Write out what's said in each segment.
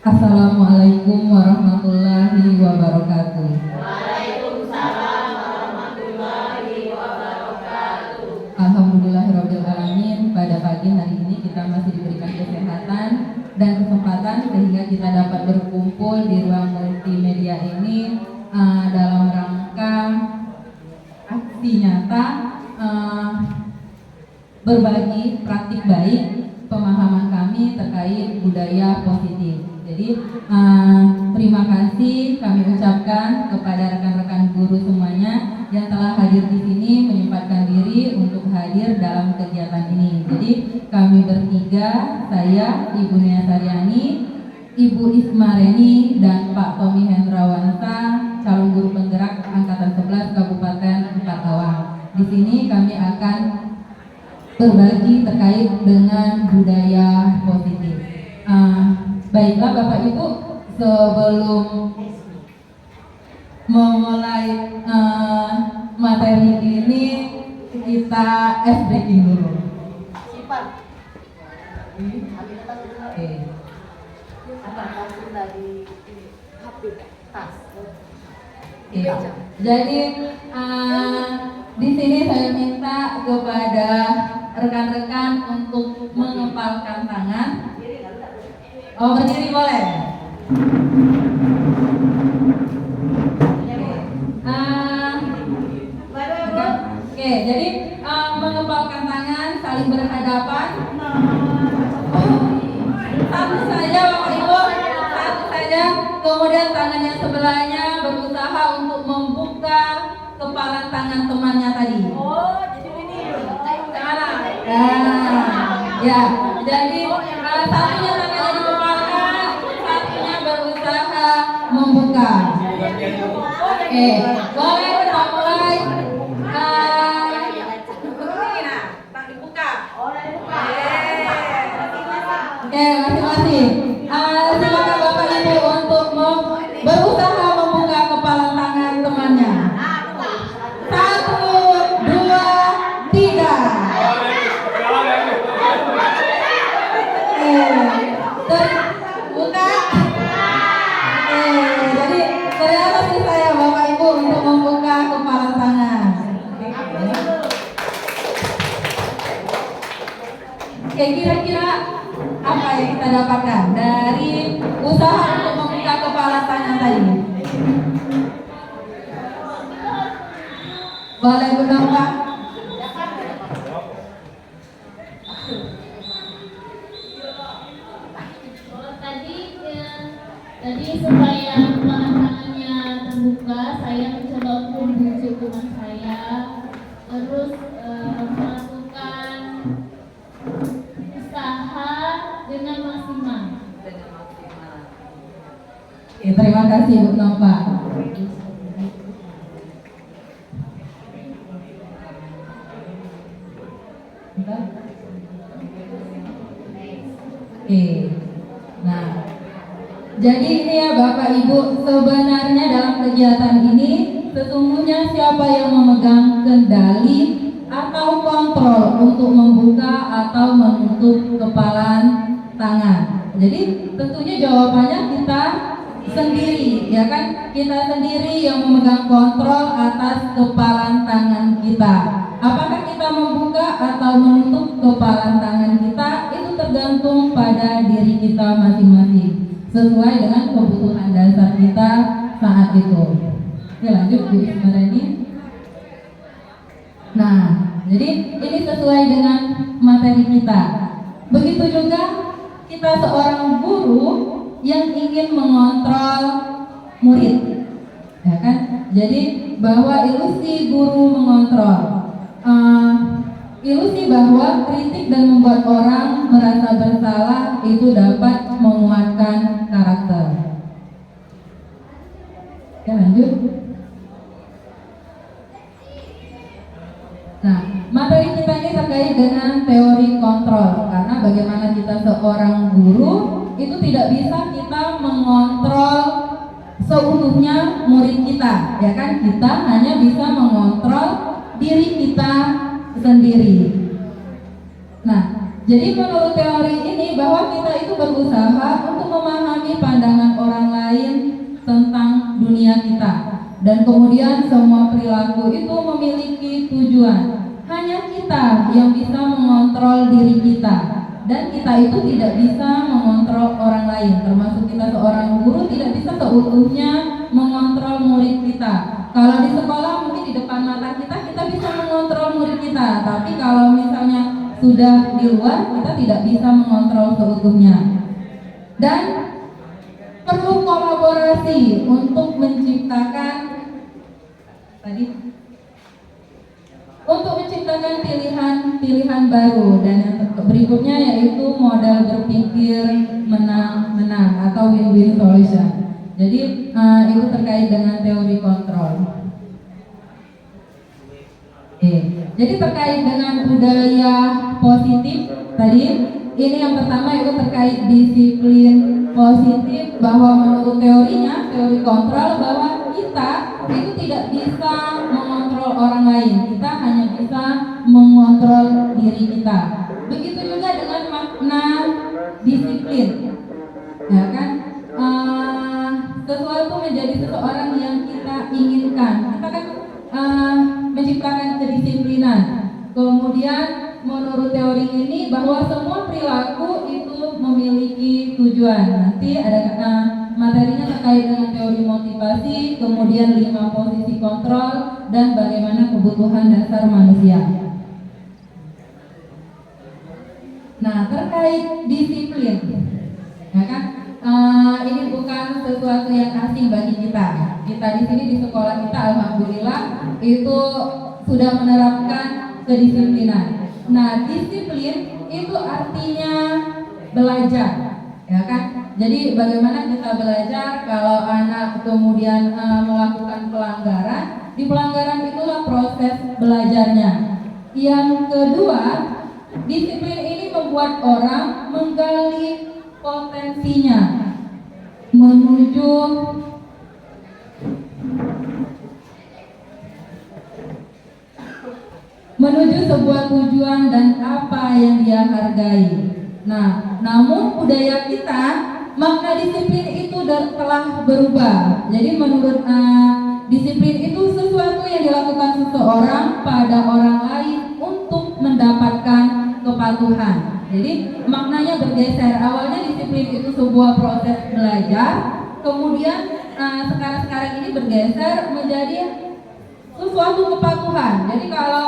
Assalamualaikum warahmatullahi wabarakatuh. Waalaikumsalam warahmatullahi wabarakatuh. Alhamdulillahirabbil alamin. Pada pagi hari ini kita masih diberikan kesehatan dan kesempatan sehingga kita dapat berkumpul di ruang multimedia ini dalam rangka aksi nyata berbagi praktik baik pemahaman kami terkait budaya positif. Jadi terima kasih kami ucapkan kepada rekan-rekan guru semuanya yang telah hadir di sini, menyempatkan diri untuk hadir dalam kegiatan ini. Jadi kami bertiga, saya Ibu Nia Saryani, Ibu Ismareni, dan Pak Tommy Hendrawansa, calon guru penggerak angkatan 11 Kabupaten Karawang. Di sini kami akan berbagi terkait dengan budaya positif. Baiklah Bapak Ibu, sebelum memulai materi ini kita ice breaking dulu. Sifat. Oke. Dari HP tas. Oke. Jadi di sini saya minta kepada rekan-rekan untuk mengepalkan tangan. Oh, berdiri boleh. Oke, jadi mengepalkan tangan, saling berhadapan. Satu saja Bapak Ibu, satu saja. Kemudian tangan yang sebelahnya berusaha untuk membuka kepalan tangan temannya tadi. Oh, jadi ini. Ya, jadi satunya tangannya dikepalkan, satunya berusaha membuka. Oke, boleh kita mulai. Oke, masing-masing. Silakan Bapak Ibu untuk berusaha membuka kepalan tangan temannya. 1, 2, 3. Terbuka. Jadi ternyata sih saya Bapak Ibu untuk membuka kepalan tangan. Oke, kira-kira apa yang kita dapatkan dari usaha untuk membuka kepala tangan tadi? Boleh Pak? Tadi supaya kepala tangannya terbuka, saya mencoba untuk membujuk teman saya, terus melakukan usaha dengan maksimal. Oke, terima kasih Bu Nova. Oke, nah, jadi ini ya Bapak Ibu, sebenarnya dalam kegiatan ini sesungguhnya siapa yang memegang kendali atau kontrol untuk membuka atau menutup kepalan tangan. Jadi tentunya jawabannya kita sendiri, ya kan? Kita sendiri yang memegang kontrol atas kepalan tangan kita. Apakah kita membuka atau menutup kepalan tangan kita itu tergantung pada diri kita masing-masing, sesuai dengan kebutuhan dasar kita saat itu. Oke, lanjut Bu Ismareni. Nah, jadi ini sesuai dengan materi kita. Begitu juga kita seorang guru yang ingin mengontrol murid, ya kan? Jadi bahwa ilusi guru mengontrol, ilusi bahwa kritik dan membuat orang merasa bersalah itu dapat menguatkan karakter. Oke, lanjut. Nah, materi kita ini terkait dengan teori kontrol, karena bagaimana kita seorang guru itu tidak bisa kita mengontrol seutuhnya murid kita, ya kan? Kita hanya bisa mengontrol diri kita sendiri. Nah, Jadi menurut teori ini bahwa kita itu berusaha untuk memahami pandangan orang lain tentang dunia kita. Dan kemudian semua perilaku itu memiliki tujuan. Hanya kita yang bisa mengontrol diri kita. Dan kita itu tidak bisa mengontrol orang lain. Termasuk kita seorang guru tidak bisa seutuhnya mengontrol murid kita. Kalau di sekolah mungkin di depan mata kita bisa mengontrol murid kita. Tapi kalau misalnya sudah di luar, kita tidak bisa mengontrol seutuhnya. Dan perlu kolaborasi untuk menciptakan pilihan baru. Dan yang berikutnya yaitu modal berpikir menang-menang atau win-win solution. Jadi itu terkait dengan teori kontrol. Jadi terkait dengan budaya positif tadi, ini yang pertama itu terkait disiplin positif, bahwa menurut teorinya, teori kontrol, bahwa kita itu tidak bisa mengontrol orang lain, kita hanya bisa mengontrol diri kita. Begitu juga dengan makna disiplin, ya kan? Sesuatu menjadi seseorang yang kita inginkan, kita kan menciptakan kedisiplinan. Kemudian menurut teori ini bahwa semua perilaku itu memiliki tujuan. Nanti ada materinya terkait dengan teori motivasi, kemudian 5 posisi kontrol, dan bagaimana kebutuhan dasar manusia. Nah, terkait disiplin, ya kan? Ini bukan sesuatu yang asing bagi kita. Kita di sini di sekolah kita, alhamdulillah, itu sudah menerapkan kedisiplinan. Nah, disiplin itu artinya belajar, ya kan? Jadi bagaimana kita belajar kalau anak kemudian melakukan pelanggaran? Di pelanggaran itulah proses belajarnya. Yang kedua, disiplin ini membuat orang menggali potensinya menuju sebuah tujuan dan apa yang dia hargai. Nah, namun budaya kita, makna disiplin itu telah berubah. Jadi menurut disiplin itu sesuatu yang dilakukan seseorang pada orang lain untuk mendapatkan kepatuhan. Jadi maknanya bergeser. Awalnya disiplin itu sebuah proses belajar, kemudian sekarang ini bergeser menjadi sesuatu kepatuhan. Jadi kalau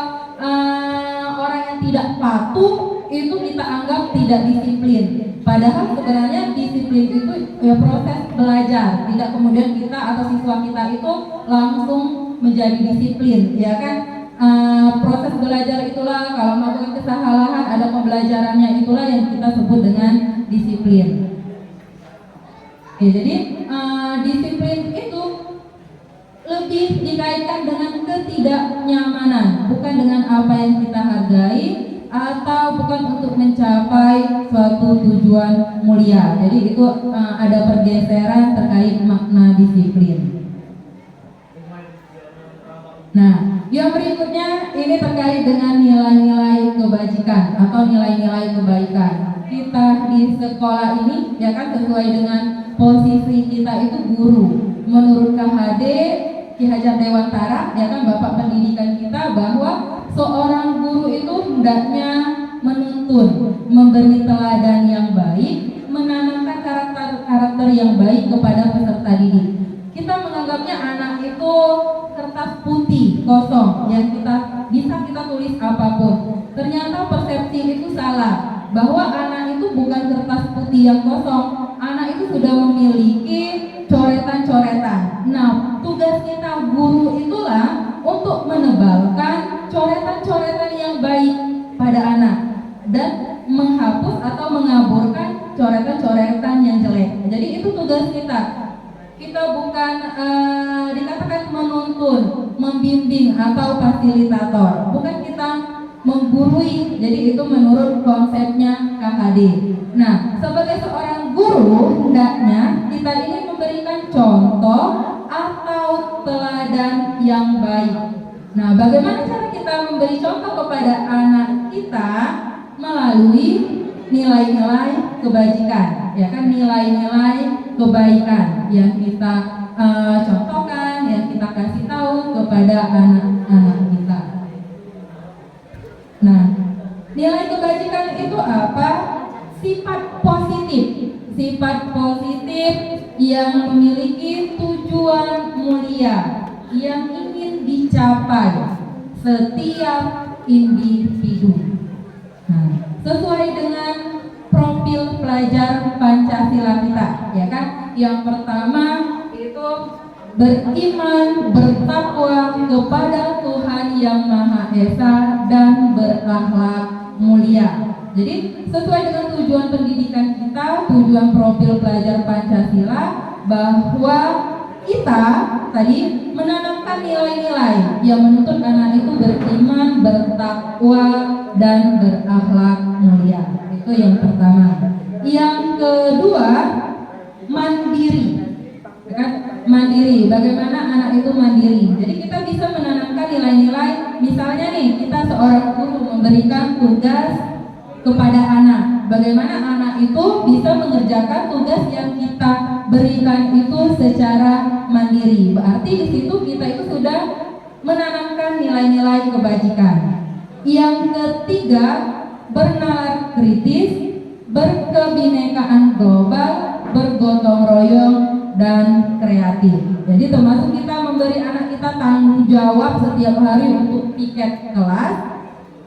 orang yang tidak patuh itu kita anggap tidak disiplin. Padahal sebenarnya disiplin itu ya proses belajar. Tidak kemudian kita atau siswa kita itu langsung menjadi disiplin, ya kan? Proses belajar itulah, kalau melakukan kesalahan ada pembelajarannya, itulah yang kita sebut dengan disiplin. Jadi disiplin itu lebih dikaitkan dengan ketidaknyamanan, bukan dengan apa yang kita hargai atau bukan untuk mencapai suatu tujuan mulia. Jadi itu ada pergeseran terkait makna disiplin. Nah, yang berikutnya ini terkait dengan nilai-nilai kebajikan atau nilai-nilai kebaikan. Kita di sekolah ini, ya kan, sesuai dengan posisi kita itu guru. Menurut KHD Ki Hajar Dewantara, ya kan, Bapak Pendidikan kita, bahwa seorang guru itu hendaknya menuntun, memberi teladan yang baik, menanamkan karakter yang baik kepada peserta didik. Kita menganggapnya anak itu kertas putih kosong yang bisa kita tulis apapun. Ternyata persepsi itu salah, bahwa anak itu bukan kertas putih yang kosong. Anak itu sudah memiliki coretan-coretan. Nah, tugas kita guru itulah untuk menebalkan coretan-coretan yang baik pada anak dan menghapus atau mengaburkan coretan-coretan yang jelek. Jadi itu tugas kita. Kita bukan dikatakan menuntun, membimbing atau fasilitator. Bukan kita menggurui. Jadi itu menurut konsepnya KHD. Nah, sebagai seorang guru, hendaknya kita ini memberikan contoh atau teladan yang baik. Nah, bagaimana cara kita memberi contoh kepada anak kita? Melalui nilai-nilai kebajikan, ya kan, nilai-nilai kebaikan yang kita contohkan, yang kita kasih tahu kepada anak-anak kita. Nah, nilai kebajikan itu apa? Sifat positif yang memiliki tujuan mulia yang ingin dicapai setiap individu. Nah, sesuai dengan profil pelajar Pancasila kita, ya kan? Yang pertama itu beriman, bertakwa kepada Tuhan Yang Maha Esa dan berakhlak mulia. Jadi sesuai dengan tujuan pendidikan kita, tujuan profil pelajar Pancasila, bahwa kita tadi menanamkan nilai-nilai yang menuntut anak itu beriman, bertakwa, dan berakhlak mulia. Itu yang pertama. Yang kedua, mandiri. Kan? Mandiri. Bagaimana anak itu mandiri? Jadi kita bisa menanamkan nilai-nilai. Misalnya nih, kita seorang guru memberikan tugas kepada anak. Bagaimana anak itu bisa mengerjakan tugas yang kita berikan itu secara mandiri. Berarti di situ kita itu sudah menanamkan nilai-nilai kebajikan. Yang ketiga, bernalar kritis, berkebinekaan global, bergotong royong, dan kreatif. Jadi termasuk kita memberi anak kita tanggung jawab setiap hari untuk piket kelas.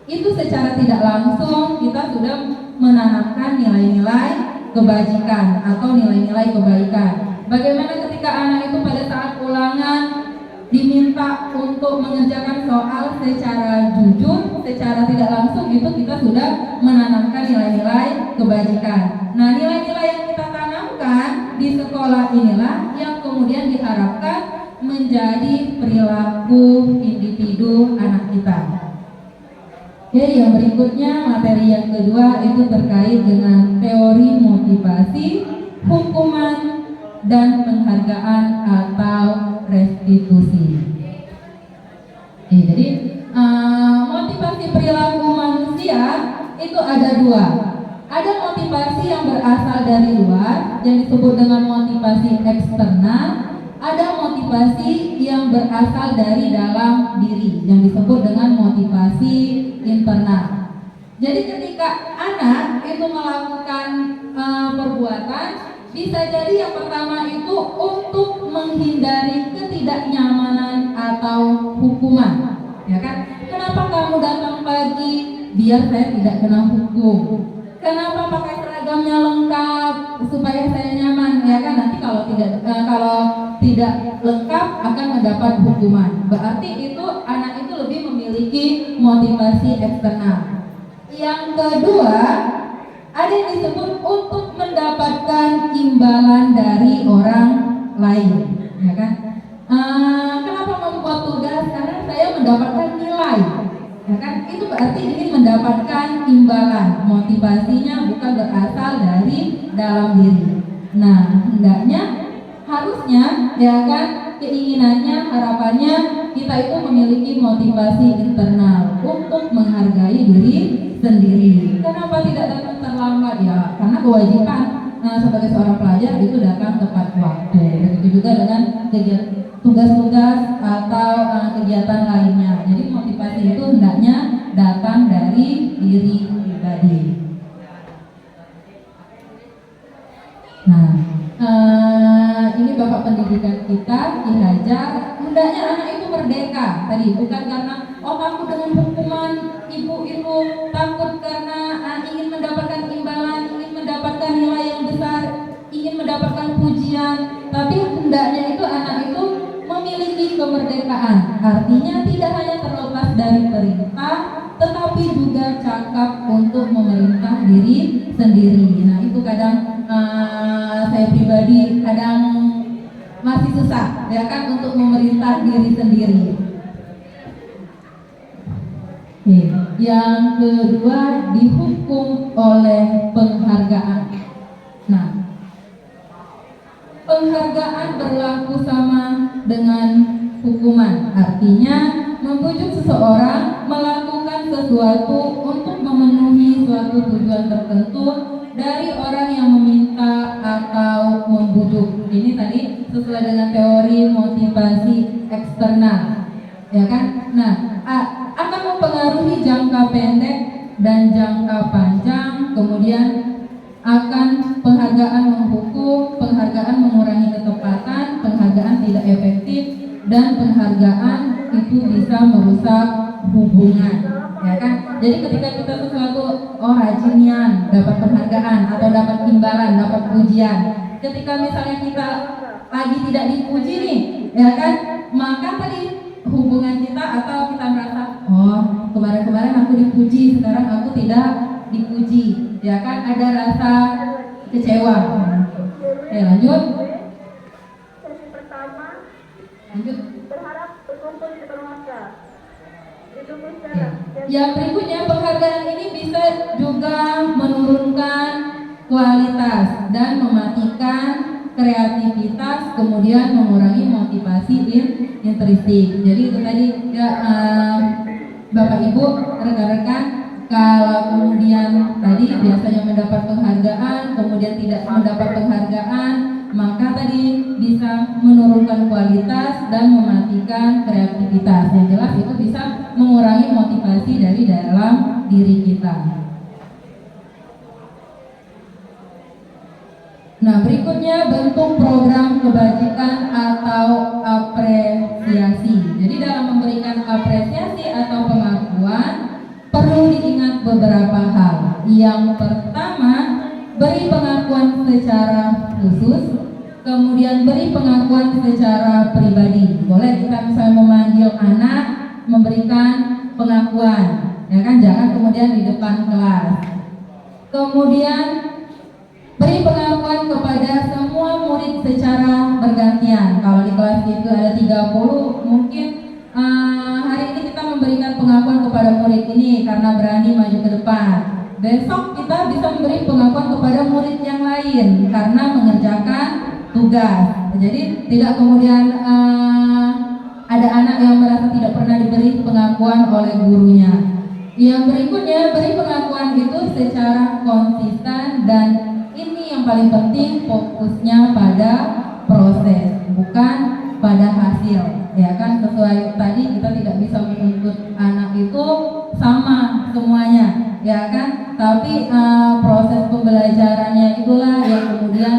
Itu secara tidak langsung kita sudah menanamkan nilai-nilai kebajikan atau nilai-nilai kebaikan. Bagaimana ketika anak itu pada saat ulangan diminta untuk mengerjakan soal secara jujur, secara tidak langsung itu kita sudah menanamkan nilai-nilai kebajikan. Nah, nilai-nilai yang kita tanamkan di sekolah inilah yang kemudian diharapkan menjadi perilaku individu anak kita. Oke, yang berikutnya materi yang kedua itu terkait dengan teori motivasi, hukuman, dan penghargaan atau restitusi. Jadi motivasi perilaku manusia itu ada dua. Ada motivasi yang berasal dari luar yang disebut dengan motivasi eksternal. Ada motivasi yang berasal dari dalam diri yang disebut dengan motivasi internal. Jadi ketika anak itu melakukan perbuatan, bisa jadi yang pertama itu untuk menghindari ketidaknyamanan atau hukuman, ya kan? Kenapa kamu datang pagi? Biar saya tidak kena hukum. Kenapa pakai seragamnya lengkap? Supaya saya nyaman, ya kan? Nanti kalau tidak lengkap akan mendapat hukuman. Berarti itu anak itu lebih memiliki motivasi eksternal. Yang kedua, ada yang disebut untuk mendapatkan imbalan dari orang lain, ya kan? Kenapa membuat tugas? Karena saya mendapatkan nilai, ya kan? Itu berarti ingin mendapatkan imbalan. Motivasinya bukan berasal dari dalam diri. Nah, hendaknya, harusnya, ya kan, keinginannya, harapannya kita itu memiliki motivasi internal untuk menghargai diri sendiri. Kenapa tidak datang terlambat? Ya, karena kewajiban sebagai seorang pelajar itu datang tepat waktu. Begitu juga dengan tugas-tugas atau kegiatan lainnya. Jadi motivasi itu hendaknya datang dari diri pribadi. Nah, ini Bapak pendidikan kita, Ki Hajar, hendaknya anak itu merdeka. Tadi bukan karena takut dengan hukuman ibu itu, takut karena ingin mendapatkan imbalan, ingin mendapatkan nilai yang besar, ingin mendapatkan pujian, tapi hendaknya itu anak itu memiliki kemerdekaan. Artinya tidak hanya terlepas dari perintah, tetapi juga cakap untuk memerintah diri sendiri. Nah, itu kadang saya pribadi kadang masih susah, ya kan, untuk memerintah diri sendiri. Yang kedua, dihukum oleh penghargaan. Nah, penghargaan berlaku sama dengan hukuman. Artinya membujuk seseorang melakukan sesuatu untuk memenuhi suatu suatu tujuan tertentu dari orang yang meminta atau membujuk. Ini tadi sesuai dengan teori motivasi eksternal, ya kan? Nah, akan mempengaruhi jangka pendek dan jangka panjang, kemudian akan penghargaan menghukum, penghargaan mengurangi ketepatan, penghargaan tidak efektif, dan penghargaan itu bisa merusak hubungan, ya kan? Jadi ketika kita sesuatu, oh rajinian, dapat penghargaan atau dapat imbalan, dapat pujian. Ketika misalnya kita lagi tidak dipuji nih, ya kan? Maka tadi hubungan kita atau kita merasa, oh kemarin-kemarin aku dipuji, sekarang aku tidak dipuji, ya kan? Ada rasa kecewa. Oke, lanjut. Sesi pertama, Lanjut. berharap berkumpul di depan mata. Ditunggu Oke. sekarang. Yang berikutnya, penghargaan ini bisa juga menurunkan kualitas dan mematikan kreativitas, kemudian mengurangi motivasi intrinsik. Jadi itu tadi ya, Bapak Ibu, rekan-rekan, kalau kemudian tadi biasanya mendapat penghargaan, kemudian tidak mendapat penghargaan, maka tadi bisa menurunkan kualitas dan mematikan kreativitas. Yang jelas itu bisa mengurangi motivasi dari dalam diri kita. Nah, berikutnya bentuk program kebajikan atau apresiasi. Jadi dalam memberikan apresiasi atau pengakuan perlu diingat beberapa hal. Yang pertama, beri pengakuan secara khusus, kemudian beri pengakuan secara pribadi. Boleh kita misalnya memanggil anak, memberikan pengakuan, ya kan? Jangan kemudian di depan kelas. Kemudian beri pengakuan kepada semua murid secara bergantian. Kalau di kelas itu ada 30, mungkin hari ini kita memberikan pengakuan kepada murid ini karena berani maju ke depan. Besok kita bisa memberi pengakuan kepada murid yang lain karena mengerjakan tugas. Jadi tidak kemudian ada anak yang merasa tidak pernah diberi pengakuan oleh gurunya. Yang berikutnya, beri pengakuan itu secara konsisten dan ini yang paling penting, fokusnya pada proses, bukan pada hasil, ya kan? Sesuai tadi kita tidak bisa menuntut anak itu sama semuanya, ya kan? Tapi proses pembelajarannya itulah yang kemudian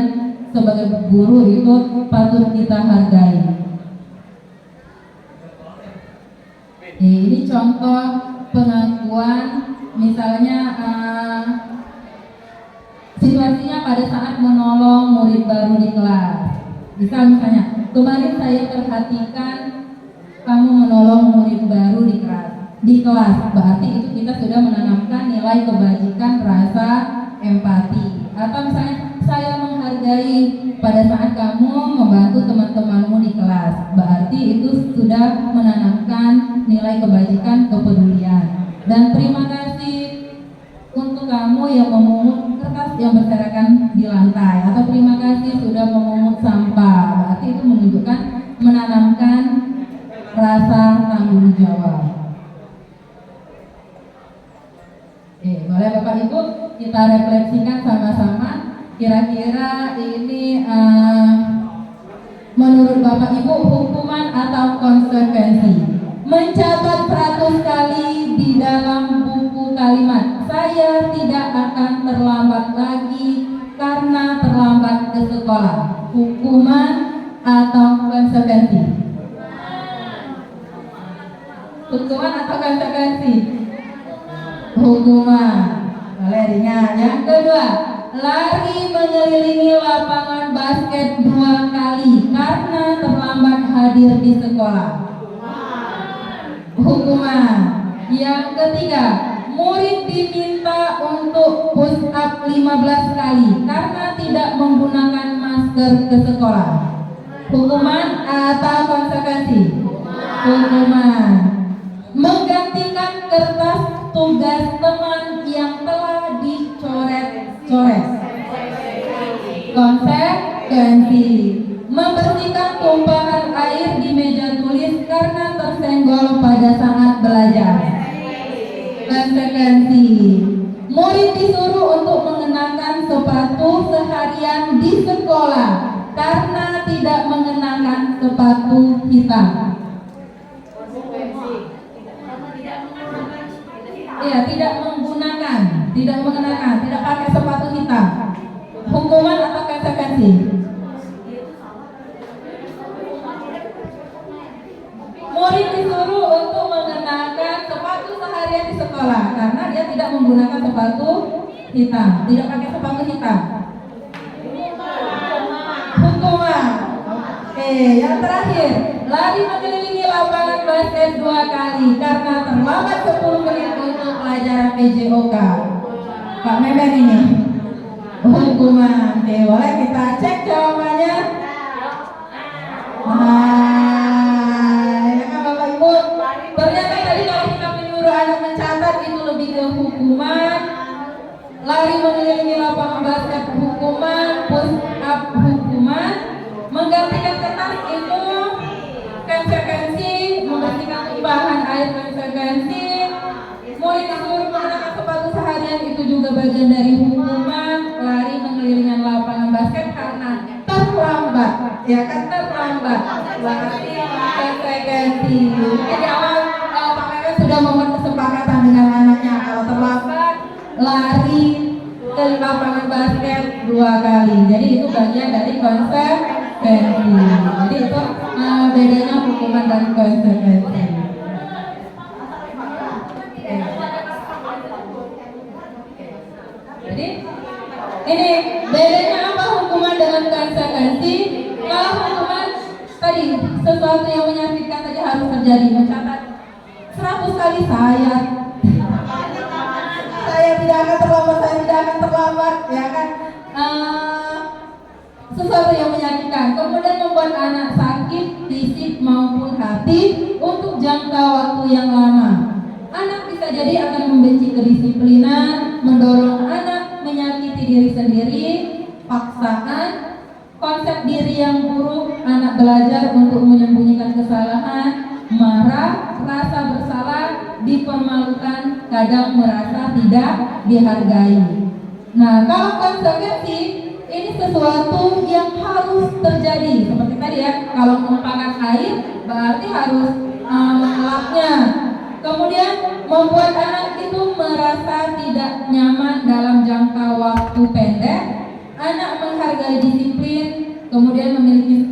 sebagai guru itu patut kita hargai. Ini contoh pengakuan, misalnya situasinya pada saat menolong murid baru di kelas. Bisa misalnya, kemarin saya perhatikan kamu menolong murid baru di kelas. Berarti itu kita sudah menanamkan nilai kebajikan, rasa empati. Atau misalnya, saya menghargai pada saat kamu membantu teman-temanmu di kelas. Berarti itu sudah menanamkan nilai kebajikan, kepedulian. Dan terima kasih untuk kamu yang memungut kertas yang berserakan di lantai, atau terima kasih sudah memungut sampah. Berarti itu menunjukkan menanamkan rasa tanggung jawab. Boleh Bapak Ibu kita refleksikan sama-sama. Kira-kira ini menurut Bapak Ibu hukuman atau konsekuensi. Mencatat 100 kali di dalam buku kalimat, saya tidak akan terlambat lagi karena terlambat ke sekolah. Hukuman atau konsekuensi? Hukuman atau konsekuensi? Hukuman. Boleh ringan. Yang kedua, lari mengelilingi lapangan basket 2 kali karena terlambat hadir di sekolah. Hukuman. Yang ketiga, murid diminta untuk push up 15 kali karena tidak menggunakan masker ke sekolah. Hukuman atau konsekuensi? Hukuman. Menggantikan kertas tugas teman yang telah dicoret-coret. Konsekuensi. Membersihkan tumpahan air di meja tulis karena tersenggol pada saat belajar. Konsekuensi. Murid disuruh untuk mengenakan sepatu seharian di sekolah karena tidak mengenakan sepatu hitam. Konsekuensi. Karena tidak menggunakan Iya, tidak mengenakan, tidak pakai sepatu hitam. Hukuman atau konsekuensi? Murid disuruh untuk mengenakan sepatu seharian di sekolah karena dia tidak menggunakan sepatu hitam, tidak pakai sepatu hitam. Hukuman. Oke, yang terakhir, lari mengelilingi lapangan basket 2 kali karena terlambat 10 menit untuk pelajaran PJOK. Pak Memen ini. Hukuman. Oke, boleh kita cek jawabannya. Ya kan Bapak Ibu, ternyata tadi kalau kita menyuruh anak mencatat itu lebih ke hukuman. Lari mengelilingi lapangan basket hukuman, push up hukuman, menggantikan kertas itu konsekuensi, membersihkan tumpahan air konsekuensi, murid disuruh mengenakan sepatu seharian itu juga bagian dari hukuman, lari mengelilingi lapangan basket karena terlambat, ya kan terlambat, berarti konsekuensi. Jadi awal Pak Memen sudah membuat kesepakatan dengan anaknya kalau terlambat lari ke lapangan basket 2 kali. Jadi itu bagian dari konsekuensi. Jadi itu bedanya hukuman dan konsekuensi. Jadi ini bedanya apa hukuman dengan konsekuensi? Kalau hukuman tadi sesuatu yang menyakitkan tadi harus terjadi, mencatat 100 kali saya tidak akan terlambat, ya kan? Sesuatu yang menyakitkan, kemudian membuat anak sakit fisik maupun hati untuk jangka waktu yang lama. Anak bisa jadi akan membenci kedisiplinan, mendorong anak menyakiti diri sendiri, paksaan, konsep diri yang buruk, anak belajar untuk menyembunyikan kesalahan, marah, rasa bersalah, dipermalukan, kadang merasa tidak dihargai. Nah, kalau konsekuensi ini sesuatu yang harus terjadi. Seperti tadi ya, kalau menumpahkan air berarti harus mengelapnya. Kemudian membuat anak itu merasa tidak nyaman dalam jangka waktu pendek. Anak menghargai disiplin, kemudian memiliki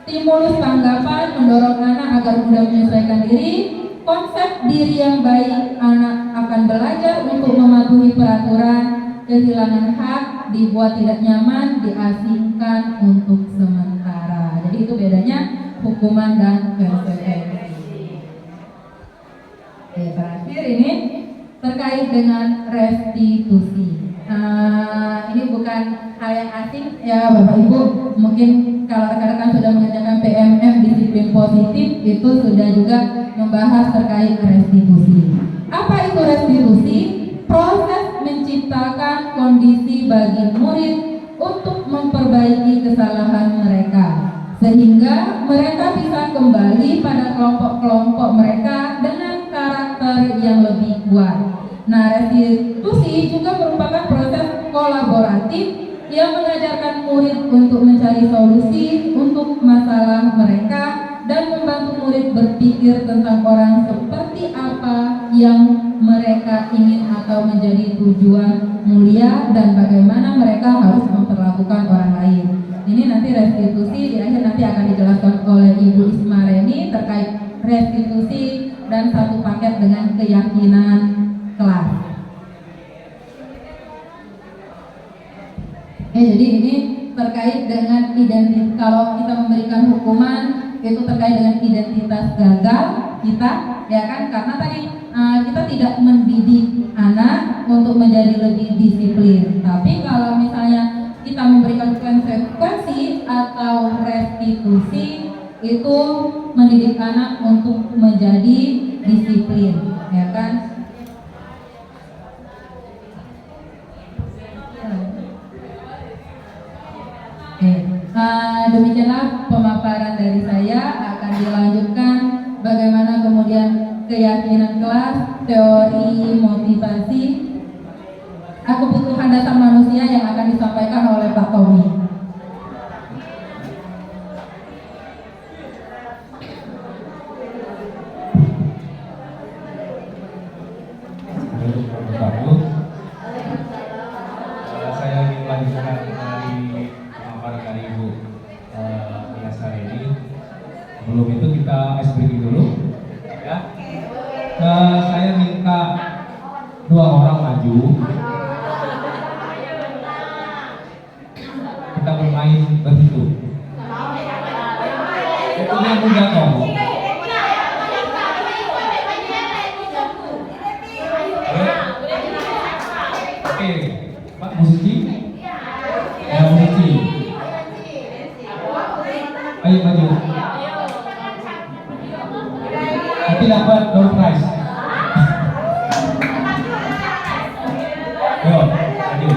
stimulus tanggapan, mendorong anak agar mudah menyesuaikan diri. Konsep diri yang baik, anak akan belajar untuk mematuhi peraturan, kehilangan hak, dibuat tidak nyaman, diasingkan untuk sementara. Jadi itu bedanya hukuman dan konsekuensi. Terakhir ini terkait dengan restitusi. Ini bukan hal yang asing ya Bapak Ibu. Mungkin kalau rekan-rekan sudah mengerjakan PMM disiplin positif itu sudah juga membahas terkait restitusi. Apa itu restitusi? Proses menciptakan kondisi bagi murid untuk memperbaiki kesalahan mereka sehingga mereka bisa kembali pada kelompok-kelompok mereka dengan karakter yang lebih kuat. Nah, restitusi juga merupakan proses kolaboratif yang mengajarkan murid untuk mencari solusi untuk masalah mereka dan membantu murid berpikir tentang orang seperti apa yang mereka ingin atau menjadi tujuan mulia dan bagaimana mereka harus memperlakukan orang lain. Ini nanti restitusi di akhir nanti akan dijelaskan oleh Ibu Ismareni terkait restitusi dan satu paket dengan keyakinan kelas. Jadi ini terkait dengan identitas. Kalau kita memberikan hukuman itu terkait dengan identitas gagal kita, ya kan? Karena tadi kita tidak mendidik anak untuk menjadi lebih disiplin. Tapi kalau misalnya kita memberikan konsekuensi atau restitusi, itu mendidik anak untuk menjadi disiplin, ya kan? Demikianlah pemaparan dari saya. Akan dilanjutkan bagaimana kemudian keyakinan kelas, teori motivasi. kebutuhan dasar manusia yang akan disampaikan oleh Pak Tommy. Saya ingin melanjutkan dari pemaparan dari Ibu Mias hari ini. Sebelum itu kita ice breaking dulu, ya. Saya minta 2 orang maju. Kita bermain berhitung. Itu yang mudah kok. Oke, Pak Musiki. Ya, Musiki. Ayo maju. Nanti dapat door prize. Ayo, maju.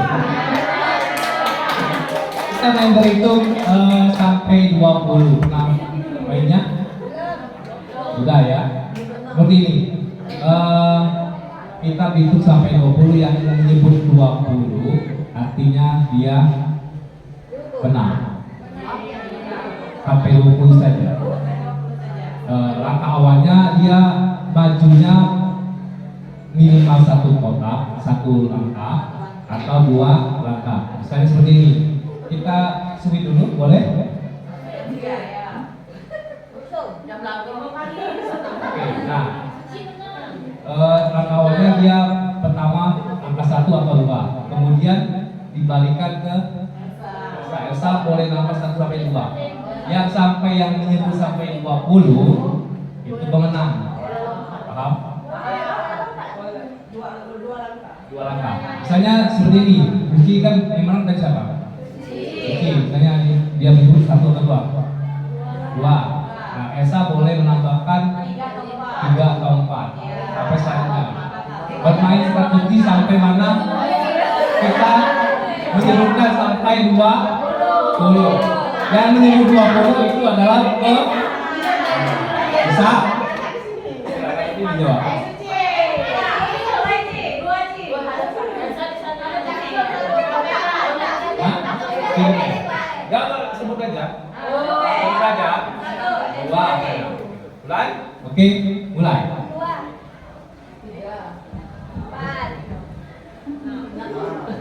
Kita main berhitung sampai 20. Nah, mainnya sudah ya. Seperti ini. Kita hitung sampai 20, yang menyebut 20 artinya dia benar. Sampai 20 saja. Langkah awalnya dia majunya minimal 1 kotak, 1 langkah atau 2 langkah. Misalnya seperti ini. Kita suwi dulu, boleh? Oke, nah langkah awalnya dia pertama angka 1 atau 2, kemudian dibalikan ke Elsa boleh nambah 1 sampai 2. Yang sampai yang menyebut sampai 20 itu pemenang. Paham? 2 langkah. Misalnya seperti ini, Rizky kan yang menang dari siapa? Rizky, misalnya dia menyebut 1 atau 2. 2. Nah, Elsa boleh menambahkan 3 atau 4 sampai selanjutnya. Bermain strategi sampai mana kita menyebutkan sampai 20. Yang menyebut 20 itu adalah bisa dijawab. Ya, sebut aja. Sebut aja. 2. Mulai? Oke, mulai.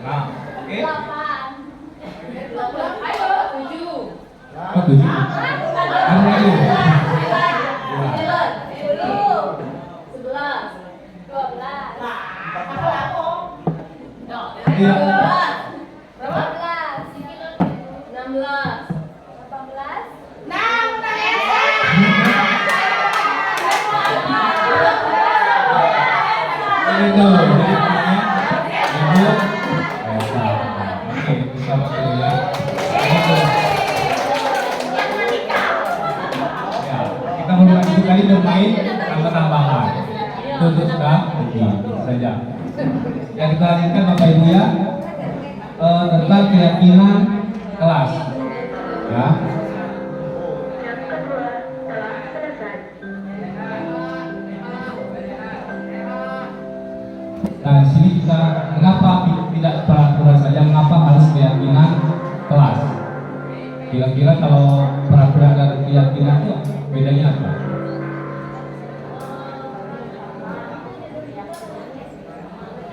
Nah, oke. Oh, 7. Kamu lagi. 'Kita melanjutkan kali bermain tanpa tambahan. Itu sudah saja. Yang kita lanjutkan Bapak Ibu ya, tentang keyakinan kelas. Ya. Yang kedua telah selesai. Nah, di sini kita mengapa tidak peraturan saja, mengapa harus keyakinan kelas? Kira-kira kalau peraturan dan keyakinan itu bedanya apa?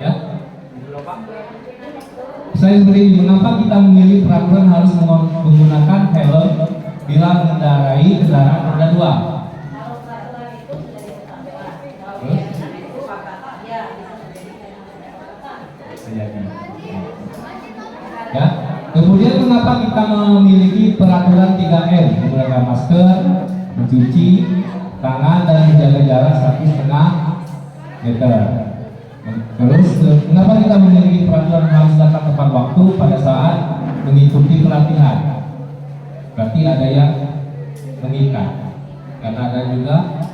Ya? Saya sendiri, mengapa kita memilih peraturan harus menggunakan helm bila mengendarai kendaraan roda 2? Ya. Kemudian mengapa kita memiliki peraturan 3M, menggunakan masker, mencuci tangan dan menjaga jarak 1,5 meter. Terus mengapa kita memiliki peraturan harus datang tepat waktu pada saat mengikuti pelatihan? Berarti ada yang mengikat. Karena ada juga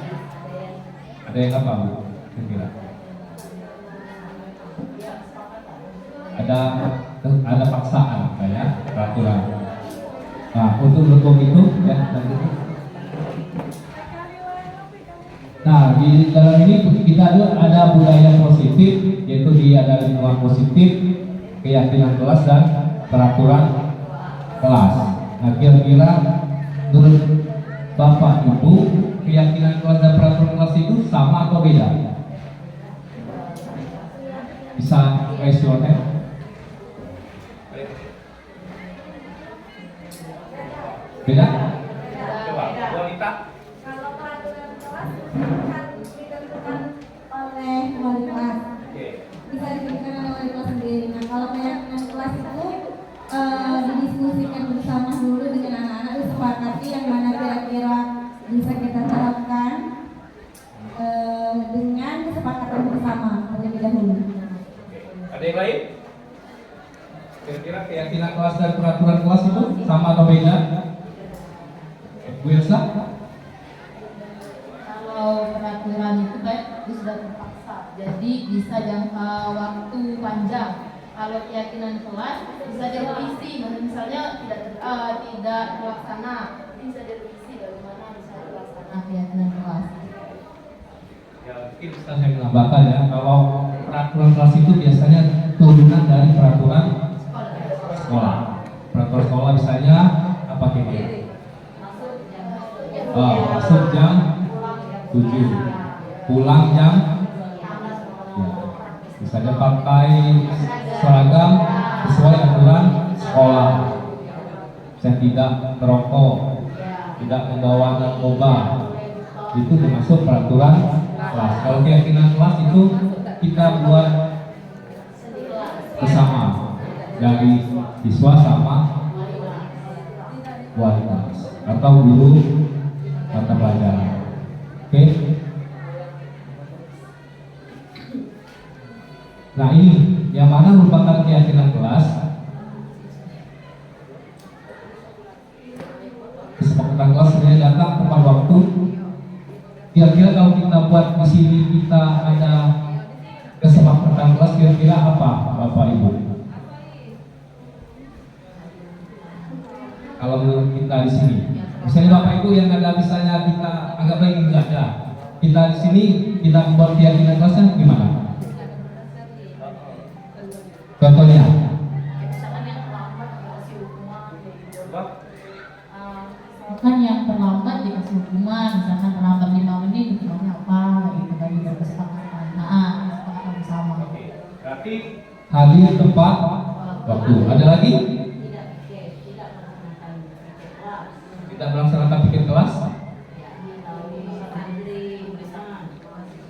yang apa, Bu? Kira-kira ada paksaan ya, peraturan. Nah, untuk mendukung itu ya, nah di dalam ini kita ada budaya positif, yaitu dia ada lingkungan positif keyakinan kelas dan peraturan kelas. Nah, kira-kira menurut Bapak Ibu, keyakinan kelas dan peraturan kelas itu sama atau beda? Bisa raise your hand? Beda? Coba, wanita. Kalau peraturan kelas kan ditentukan oleh wali kelas. Bisa ditentukan oleh wali kelas sendiri. Nah, kalau keyakinan kelas itu didiskusikan bersama dulu dengan anak-anak, disepakati yang mana kira-kira bisa kita terapkan dengan kesepakatan bersama terlebih dahulu. Ada yang lain? Kira-kira keyakinan kelas dan peraturan kelas itu sama atau beda? Bu Elsa? Kalau peraturan itu kan itu sudah terpaksa, jadi bisa jangka waktu panjang. Kalau keyakinan kelas bisa direvisi, misalnya tidak terlaksana, bisa direvisi bagaimana bisa terlaksana keyakinan kelas. Ya, mungkin bisa saya menambahkan ya, kalau peraturan kelas itu biasanya turunan dari peraturan sekolah. Peraturan sekolah misalnya apa kira-kira? Masuk jam 7, pulang jam ya, misalnya pakai seragam sesuai aturan sekolah. Saya tidak merokok, tidak membawa narkoba, itu termasuk peraturan kelas. Kalau keyakinan kelas itu kita buat bersama dari siswa sama wali kelas atau guru mata pelajaran. Oke. Nah, ini yang mana merupakan keyakinan kelas. Kesepakatan kelas sebenarnya datang tepat waktu. Kira-kira kalau kita buat di sini kita ada kesepakatan kelas, kira-kira apa, Bapak Ibu? Kalau menurut kita di sini, misalnya Bapak Ibu yang ada misalnya kita anggap baik enggak ada, kita di sini kita membuat keyakinan kelasnya gimana? Contohnya? Kan yang terlambat dikasih hukuman, misalkan terlambat 5 menit hukumannya apa, gitu kan juga kesepakatan. Kesepakatan bersama. Berarti hadir tepat waktu. Ada lagi? Tidak melaksanakan pikir kelas?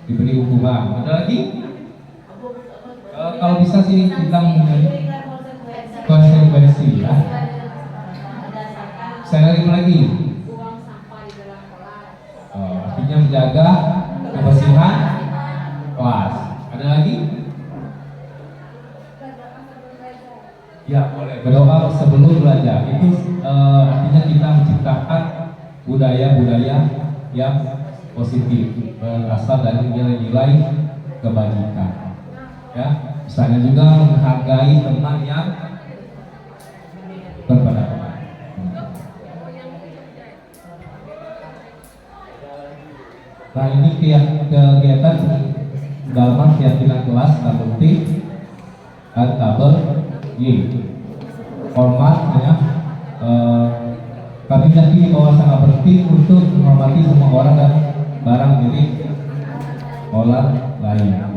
Diberi hukuman. Ada lagi? Kalau bisa sih kita mengenai konsekuensi ya. Saya lagi. Artinya menjaga kebersihan kelas. Ada lagi? Ya, boleh. Berdoa sebelum belajar. Itu artinya kita menciptakan budaya-budaya yang positif, berasal dari nilai-nilai kebajikan. Ya, misalnya juga menghargai teman yang berpendapat. Nah, ini kegiatan dalam keyakinan kelas tabel dan tabel Y. Hormat ya. Kami yakini bahwa sangat penting untuk menghormati semua orang dan barang milik orang lain.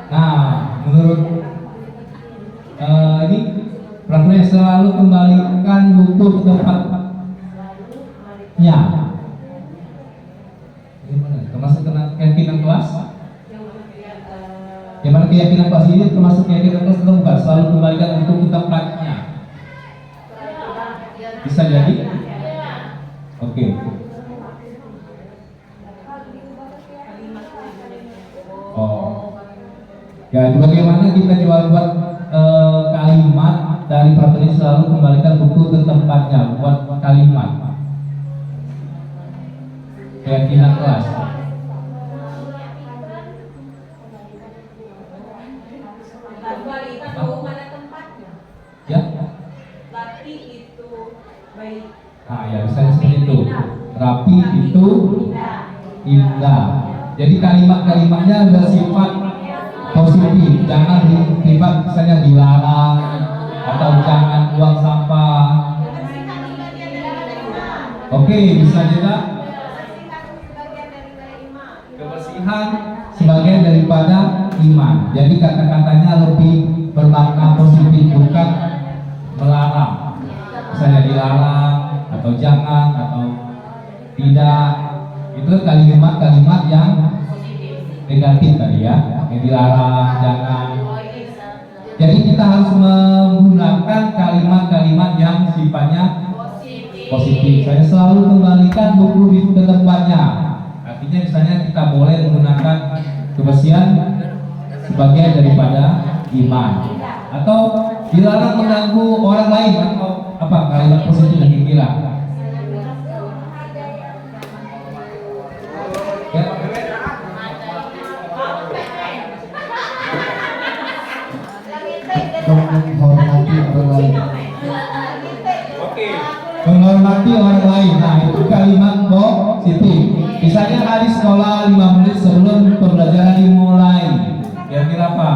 Nah, menurut ini peraturan selalu kembalikan buku ke tempatnya. Gimana? Termasuk keyakinan kelas? Yang mana keyakinan kelas ini termasuk keyakinan kelas atau bukan? Selalu kembalikan buku ke tempatnya. Bisa jadi? Oke. Ya, bagaimana kita coba buat kalimat dari peraturan selalu kembalikan buku ke tempatnya, buat kalimat keyakinan kelas. Ya, itu. Rapi itu indah. Jadi kalimat-kalimatnya bersifat positif. Jangan bersifat misalnya dilarang atau jangan buang sampah. Oke, bisa juga kebersihan sebagian daripada iman. Jadi kata-katanya lebih bermakna positif, bukan melarang. Misalnya dilarang atau jangan atau tidak. Itu kalimat-kalimat yang negatif tadi ya, yang dilarang, jangan. Jadi kita harus menggunakan kalimat-kalimat yang sifatnya positif. Saya selalu kembalikan buku ke tempatnya. Artinya misalnya kita boleh menggunakan kebersihan sebagai daripada iman, atau dilarang mengganggu orang lain, atau apa kalimat positif yang kira-kira. Ya. Menghormati orang lain. Oke. Menghormati orang lain. Nah, itu kalimat positif. Misalnya hari sekolah 5 menit sebelum pembelajaran dimulai. Kira-kira apa?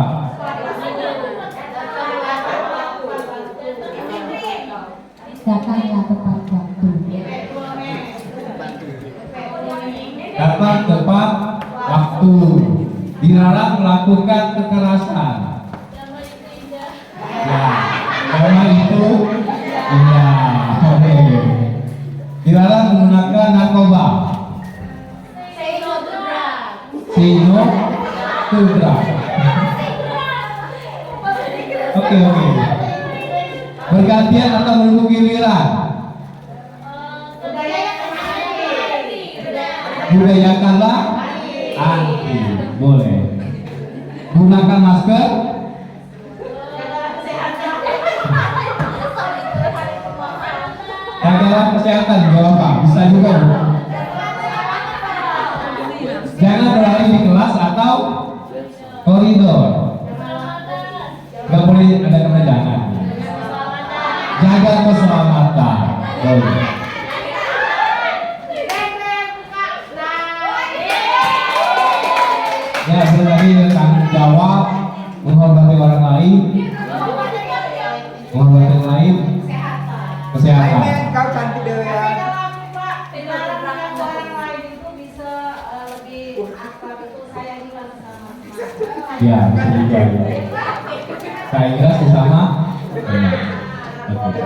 Datanglah tepat waktu. Datang tepat waktu. Dilarang melakukan kekerasan. Ya, karena itu iya. Oke. Dilarang menggunakan narkoba. Say no to drug. Oke. Bergantian atau menunggu giliran. Budayakanlah anti. Boleh. Gunakan masker. Jagalah kesehatan juga Bapak. Bisa juga Bu. Jangan berlari di kelas atau koridor. Gak boleh ada kena jangan. Jaga keselamatan. Boleh. Ya, berlari tanggung jawab, menghormati orang lain, menghormati orang lain, kesehatan. Kau cantik deh ya. Ya, bisa juga. Saya kira sesama. Oke.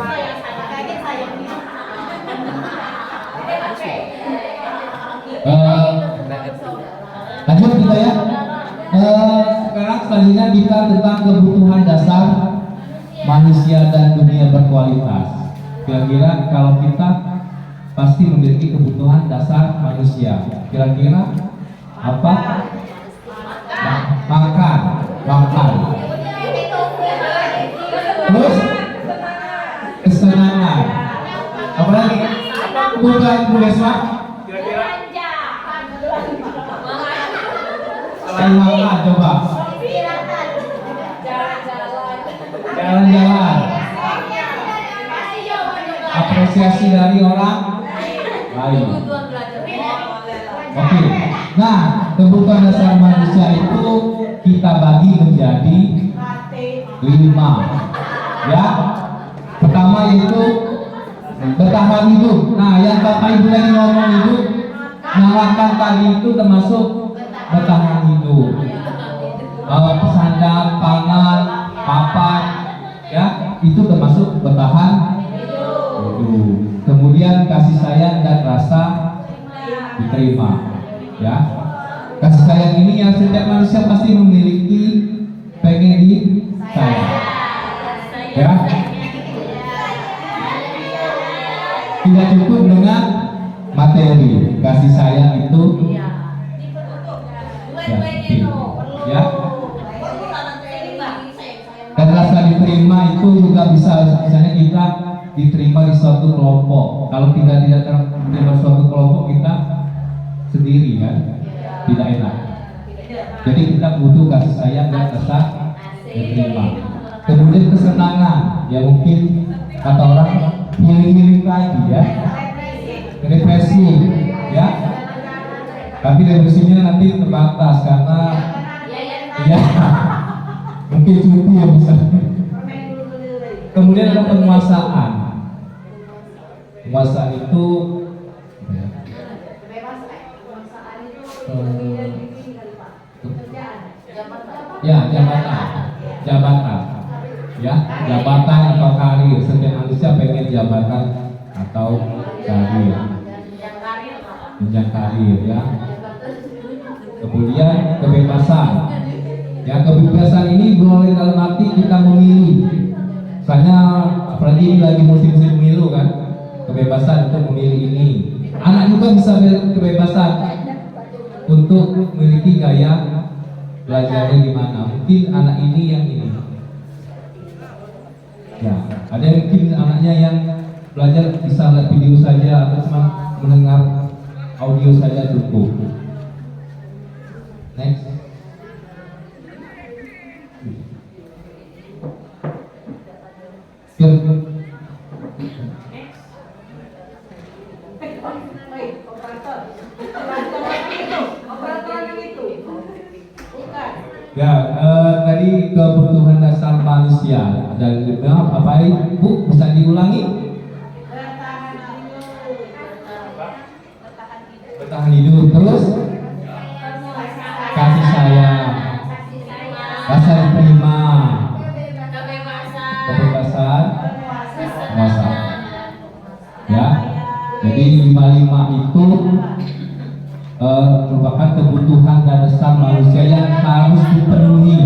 Lanjut kita ya. Sekarang selanjutnya kita tentang kebutuhan dasar manusia dan dunia berkualitas. Kira-kira kalau kita pasti memiliki kebutuhan dasar manusia. Kira-kira apa? Makan. Terus kesenangan. Apa lagi? Kebutuhan Desma. Kira-kira selain makan, coba jalan-jalan, apresiasi dari orang lain. Oke. Nah, kebutuhan dasar manusia itu kita bagi menjadi 5. Ya. Pertama yaitu bertahan hidup. Nah, yang Bapak Ibu tadi ngomong itu, makan tadi itu termasuk bertahan hidup. Sandang, pangan, papan, ya, itu termasuk bertahan hidup. Kemudian kasih sayang dan rasa diterima. Ya, kasih sayang ini yang setiap manusia pasti memiliki, pengen disayang. Ya, tidak cukup dengan materi. Kasih sayang itu ya. Dan rasa diterima itu juga bisa, misalnya kita diterima di suatu kelompok. Kalau tidak diterima suatu kelompok, kita sendiri kan, tidak enak. Jadi kita butuh kasih sayang dan rasa diterima. Kemudian kesenangan, ya mungkin kata orang healing lagi ya. refreshing, ya. Tapi refreshingnya nanti terbatas karena ya mungkin cuti ya bisa. Kemudian ada penguasaan. Penguasaan itu ya jabatan ya, jabatan atau karir. Setiap manusia pengen jabatan atau karir, jenjang karir ya. Kemudian kebebasan ya, kebebasan ini boleh dalam arti kita memilih. Misalnya apalagi ini lagi musim-musim pemilu kan, kebebasan untuk memilih ini. Anak juga bisa kebebasan untuk memiliki gaya belajarnya di mana. Mungkin anak ini yang ini. Ya, ada yang mungkin anaknya yang belajar bisa lihat video saja atau cuma mendengar audio saja cukup. Next. Ya, tadi kebutuhan dasar manusia dan apa Bu bisa diulangi? Bertahan hidup, terus kasih sayang, rasa diterima, kebebasan, penguasaan. Ya, jadi 5 itu merupakan kebutuhan dasar manusia yang harus dipenuhi.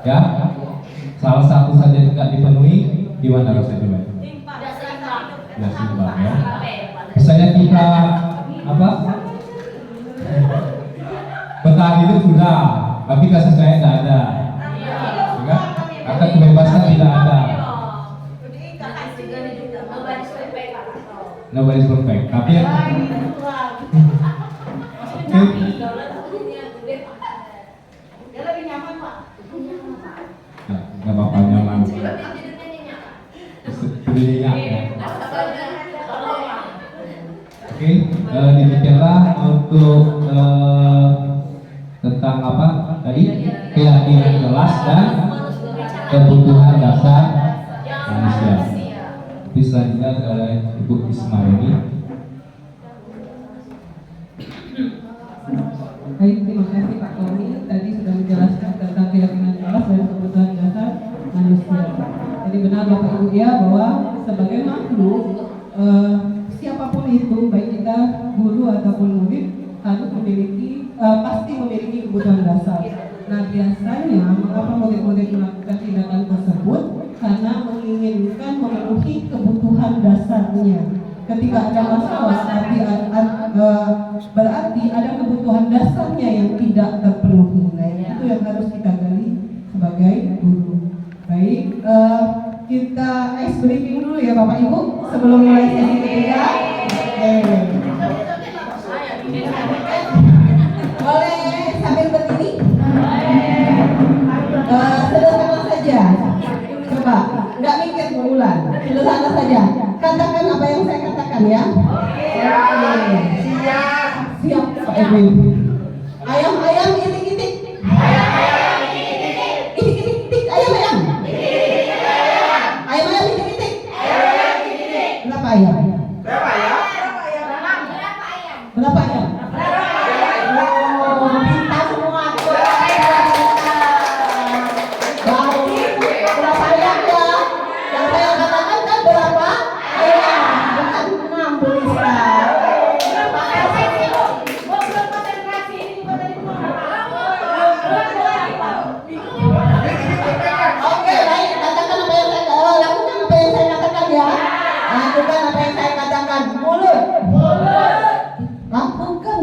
Ya, salah satu saja tidak dipenuhi, gimana rasanya? Tidak seimbang ya. Misalnya kita apa? Bertahan hidup sudah, tapi kasih sayang tidak ada. Ya, kata kebebasan tidak ada. Nobody's perfect. Tapi yang nggak apa-apa, nyaman. Berdirinya ya. Oke, demikianlah untuk tentang apa tadi, keyakinan kelas dan kebutuhan dasar manusia. Bisa dilihat oleh Ibu Ismaili. Baik, terima kasih Pak Tommy. Tadi sudah menjelaskan tentang keyakinan kelas dan kebutuhan dasar manusia. Jadi benar Bapak Ibu ya, bahwa sebagai makhluk siapapun itu, baik kita guru ataupun murid, harus memiliki pasti memiliki kebutuhan dasar. Nah biasanya mengapa murid-murid melakukan tindakan tersebut? Karena menginginkan memenuhi kebutuhan dasarnya. Ketika ada masalah, berarti ada kebutuhan dasarnya yang tidak terpenuhi. Nah, itu yang harus kita gali sebagai guru. Baik, kita ice breaking dulu ya Bapak Ibu sebelum mulai sesi ketiga. Boleh sambil berdiri? Sederhana saja. Coba, nggak mikir mengulang. Sederhana saja. Katakan apa yang saya katakan ya. Siap Pak Edwin. Ayam-ayam itik-itik. Itik-itik ayam-ayam. Ayam-ayam itik-itik. Berapa ayam? Berapa ayam? Kita semua tuh. Berarti berapa ayam ya? Yang saya katakan kan berapa ayam? Bukan 6 bisa. Oke, baik. Katakan apa yang saya lakukan, apa yang saya katakan ya. Lakukan apa yang saya katakan. Mulut. Lakukan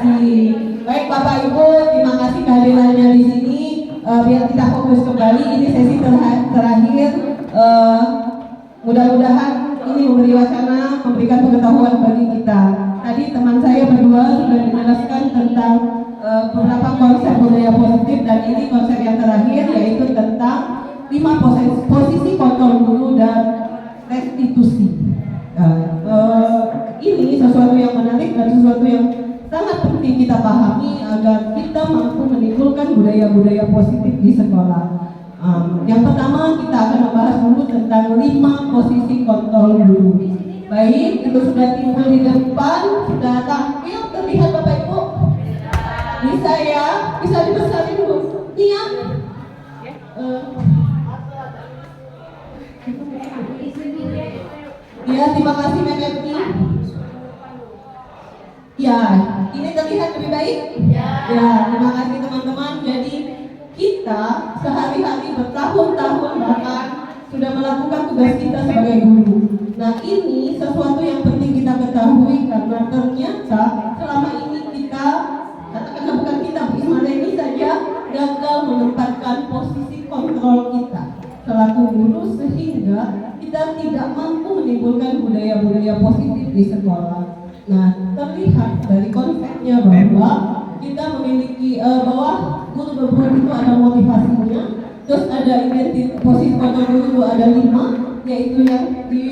kasih. Baik Bapak Ibu, terima kasih kehadirannya di sini. Biar kita fokus kembali, ini sesi terakhir. Mudah-mudahan ini memberi wacana, memberikan pengetahuan bagi kita. Tadi teman saya berdua sudah menjelaskan tentang beberapa konsep budaya positif, dan ini konsep yang terakhir yaitu tentang 5 posisi kontrol guru dan restitusi. Ini sesuatu yang menarik dan sesuatu yang sangat penting kita pahami agar kita mampu menimbulkan budaya-budaya positif di sekolah. Yang pertama kita akan membahas dulu tentang 5 posisi kontrol guru. Baik, itu sudah timbul di depan, sudah tampil, terlihat Bapak Ibu? Bisa ya? Bisa dibesarin dulu. Iya. Ya, terima kasih MMI. Ya, ini terlihat lebih baik? Ya, terima kasih teman-teman. Jadi kita sehari-hari bertahun-tahun bahkan sudah melakukan tugas kita sebagai guru. Nah, ini sesuatu yang penting kita ketahui karena ternyata selama ini kita, katakanlah bukan kita, Bu Ismail ini saja gagal menempatkan posisi kontrol kita selaku guru, sehingga kita tidak mampu menimbulkan budaya-budaya positif di sekolah. Nah, terlihat dari konsepnya bahwa kita memiliki bahwa guru berguru itu ada motivasinya, terus ada posisi kontrol guru itu ada 5, yaitu yang di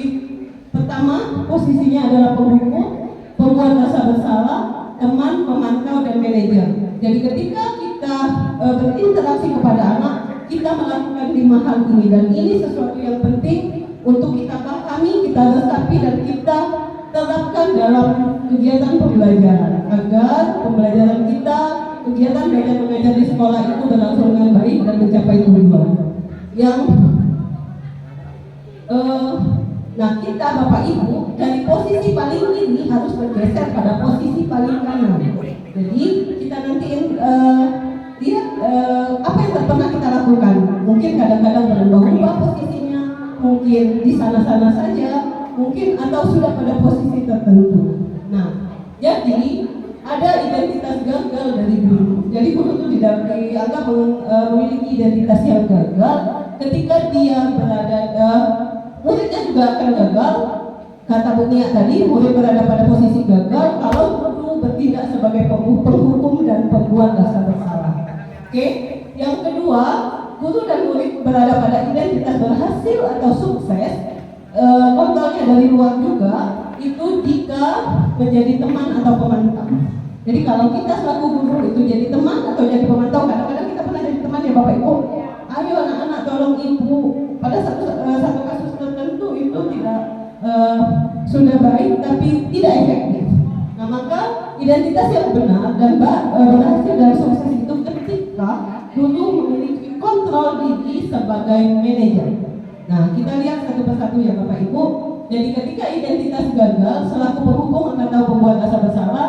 pertama posisinya adalah penghukum, pembuat rasa bersalah, teman, pemantau, dan manajer. Jadi ketika kita berinteraksi kepada anak, kita melakukan 5 hal ini, dan ini sesuatu yang penting untuk kita pahami, kita resapi, dan kita terapkan dalam kegiatan pembelajaran agar pembelajaran kita, kegiatan belajar mengajar di sekolah itu berlangsung dengan baik dan mencapai tujuan. Nah, kita Bapak Ibu dari posisi paling kiri harus bergeser pada posisi paling kanan. Jadi kita nanti lihat apa yang pernah kita lakukan. Mungkin kadang-kadang berubah-ubah posisinya, mungkin di sana-sana saja, mungkin atau sudah pada posisi tertentu. Nah, jadi ada identitas gagal dari guru. Jadi guru itu tidak dianggap memiliki identitas yang gagal ketika dia berada muridnya juga akan gagal. Kata Bu Nia tadi, murid berada pada posisi gagal kalau guru bertindak sebagai penghukum dan pembuat rasa bersalah. Oke, yang kedua, guru dan murid berada pada identitas berhasil atau sukses. Kontrolnya dari luar juga, itu jika menjadi teman atau pemantau. Jadi kalau kita selaku guru itu jadi teman atau jadi pemantau, kadang-kadang kita pernah jadi teman ya Bapak Ibu. Ayo anak-anak tolong ibu. Pada satu kasus tertentu itu tidak sudah baik tapi tidak efektif. Nah, maka identitas yang benar dan berhasil dan sukses itu ketika guru memiliki kontrol diri sebagai manajer. Nah, kita lihat satu persatu ya Bapak Ibu. Jadi ketika identitas gagal selaku penghukum atau pembuat rasa bersalah,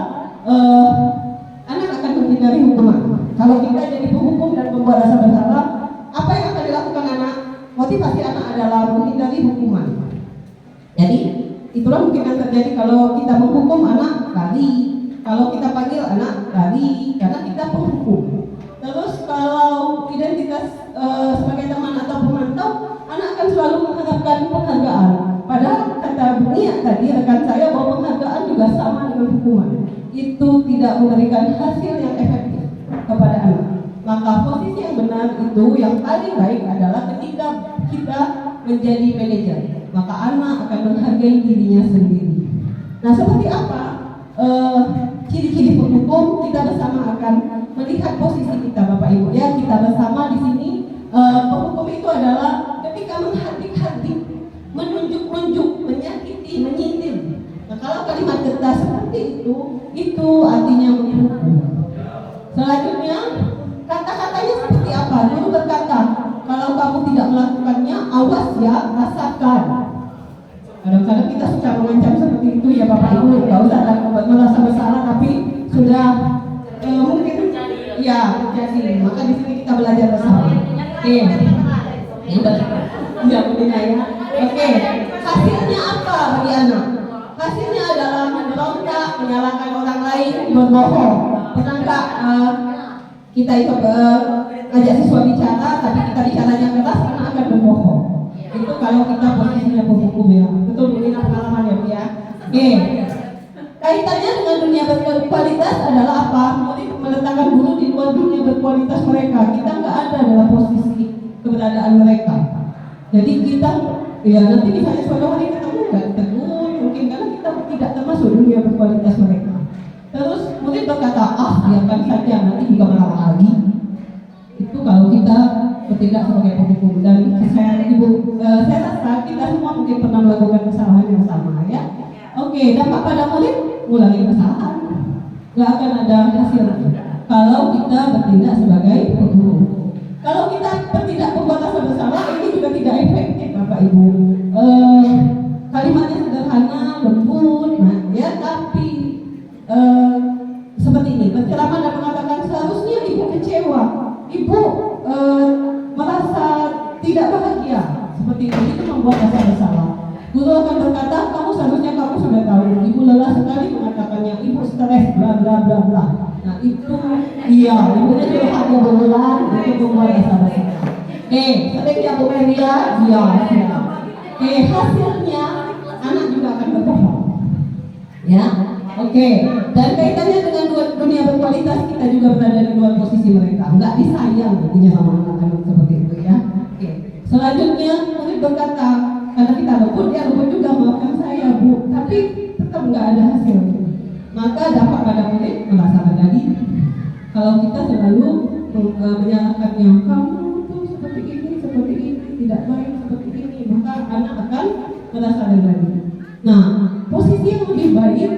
anak akan menghindari hukuman. Kalau kita jadi penghukum dan pembuat rasa bersalah, apa yang akan dilakukan anak? Motivasi anak adalah menghindari hukuman. Jadi itulah mungkin yang terjadi kalau kita menghukum anak lari, kalau kita panggil anak lari karena kita penghukum. Terus kalau identitas sebagai teman atau pemantau, anak akan selalu mengharapkan penghargaan. Padahal kata Bu Nia tadi rekan saya bahwa penghargaan juga sama dengan hukuman. Itu tidak memberikan hasil yang efektif kepada anak. Maka posisi yang benar itu yang paling baik adalah ketika kita menjadi manajer, maka anak akan menghargai dirinya sendiri. Nah, seperti apa ciri-ciri penghukum? Kita bersama akan melihat posisi kita Bapak Ibu ya. Kita bersama di sini. Penghukum itu adalah ketika menghardik-hardik, menunjuk-nunjuk, menyakiti, menyindir. Nah, kalau kalimat keras seperti itu artinya menghukum. Selanjutnya, kata-katanya seperti apa? Guru berkata, kalau kamu tidak melakukannya, awas ya, rasakan. Kadang-kadang kita suka mengancam seperti itu ya Bapak Ibu. Gak usah merasa bersalah, tapi sudah mungkin ya terjadi. Maka di sini kita belajar bersama. Oke, ya mungkin ya. Oke, hasilnya apa bagi anak? Hasilnya adalah memberontak, menyalahkan orang lain, berbohong. pernah nggak kita itu ajak siswa bicara, tapi kita bicaranya keras karena akan berbohong. Itu kalau kita posisinya penghukum ya. Betul, ini pengalaman ya Bu ya. Oke. Kaitannya dengan dunia berkualitas adalah apa? Murid meletakkan guru di luar dunia berkualitas mereka. Kita nggak ada dalam posisi keberadaan mereka. Jadi kita, ya nanti misalnya suatu hari ketemu nggak tegur, mungkin karena kita tidak termasuk dunia berkualitas mereka. Terus murid berkata, biarkan saja, nanti juga marah lagi. Itu kalau kita bertindak sebagai penghukum. Dan saya rasa kita semua mungkin pernah melakukan kesalahan yang sama ya. Oke, dampak pada murid ulangi kesalahan, nggak akan ada hasil kalau kita bertindak sebagai guru. Kalau kita bertindak membuat rasa bersalah, ini juga tidak efektif Bapak Ibu. Kalimatnya sederhana, lembut, ya, tapi seperti ini, berceramah dan mengatakan seharusnya ibu kecewa, ibu merasa tidak bahagia, seperti itu membuat rasa bersalah. Guru akan berkata, kamu sudah tahu, ibu lelah sekali mengatakannya, ibu stres, bla bla bla bla. Nah itu, iya, ibunya curhat ya berulang, itu membuat rasa bersalah. Sebaiknya Bu Meria, iya. Hasilnya anak juga akan berbohong. Ya, oke. Dan kaitannya dengan dunia berkualitas, kita juga berada di luar posisi mereka. Enggak disayang nantinya sama anak-anak seperti itu ya. Selanjutnya murid berkata, karena kita luput, dia luput juga, maafkan saya Bu, tapi tetap nggak ada hasilnya. Maka dampak pada murid merasa tadi. Kalau kita selalu menyalahkan yang kamu tuh seperti ini, tidak baik seperti ini, maka anak akan merasa tadi. Nah, posisi yang lebih baik,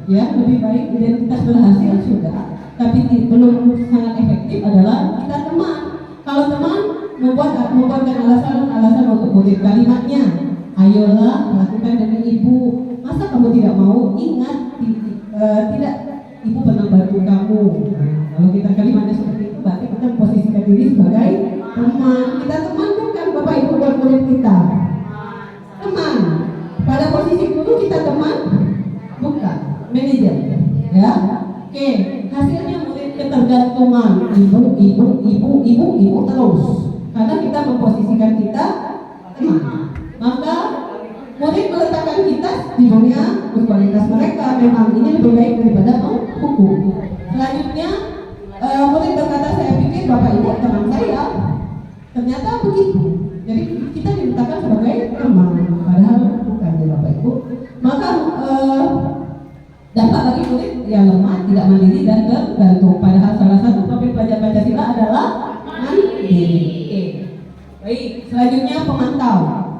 ya lebih baik identitas berhasil sudah, tapi belum sangat efektif adalah kita teman. Kalau teman membuatkan alasan untuk murid, kalimatnya, ayolah lakukan demi ibu. Masa kamu tidak mau? Ingat, tidak, ibu pernah bantu kamu. Kalau kita kalimatnya seperti itu, berarti kita memposisikan diri sebagai teman. Kita teman bukan Bapak Ibu buat murid kita. Teman. Pada posisi guru kita teman, bukan manajer. Ya, oke. Hasilnya murid ketergantungan ibu terus. Karena kita memposisikan kita teman. Maka murid meletakkan kita di dunia berkualitas mereka. Memang ini lebih baik daripada hukum. Selanjutnya murid berkata, saya pikir Bapak Ibu teman saya. Ternyata begitu. Jadi kita diletakkan sebagai teman, padahal bukan ya Bapak Ibu. Maka dampak bagi murid yang lemah, tidak mandiri dan bergantung. Padahal salah satu profil pelajar Pancasila adalah mandiri. Baik, selanjutnya pemantau.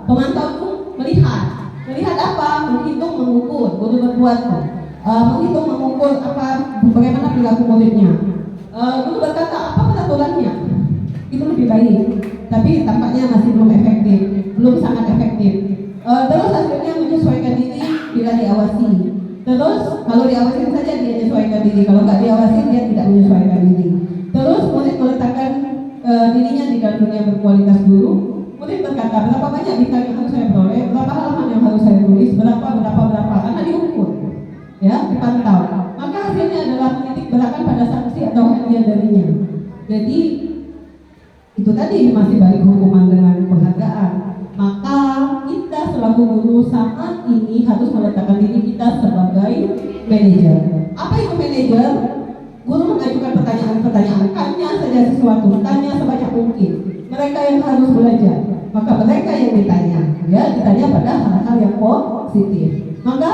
Pemantau itu melihat apa? Menghitung, mengukur. Guru berbuat menghitung, mengukur apa, bagaimana perilaku muridnya. Guru berkata, apa peraturannya? Itu lebih baik, tapi tampaknya masih belum efektif, belum sangat efektif. Terus hasilnya menyesuaikan diri bila diawasi. Terus kalau diawasin saja dia menyesuaikan diri, kalau nggak diawasin dia tidak menyesuaikan diri. Terus murid meletakkan dirinya di dalam dunia berkualitas guru. Murid berkata, berapa banyak bintang yang harus saya peroleh, berapa halaman yang harus saya tulis, berapa, karena diukur, ya, dipantau. Maka hasilnya adalah menitik beratkan pada sanksi atau hadiah darinya. Jadi itu tadi masih balik hukuman dengan penghargaan. Maka kita selaku guru saat ini harus meletakkan diri kita sebagai manajer. Apa itu manajer? Guru mengajukan pertanyaan, tanya saja sesuatu, tanya sebanyak mungkin. Mereka yang harus belajar, maka mereka yang ditanya, ya, ditanya pada hal-hal yang positif. Maka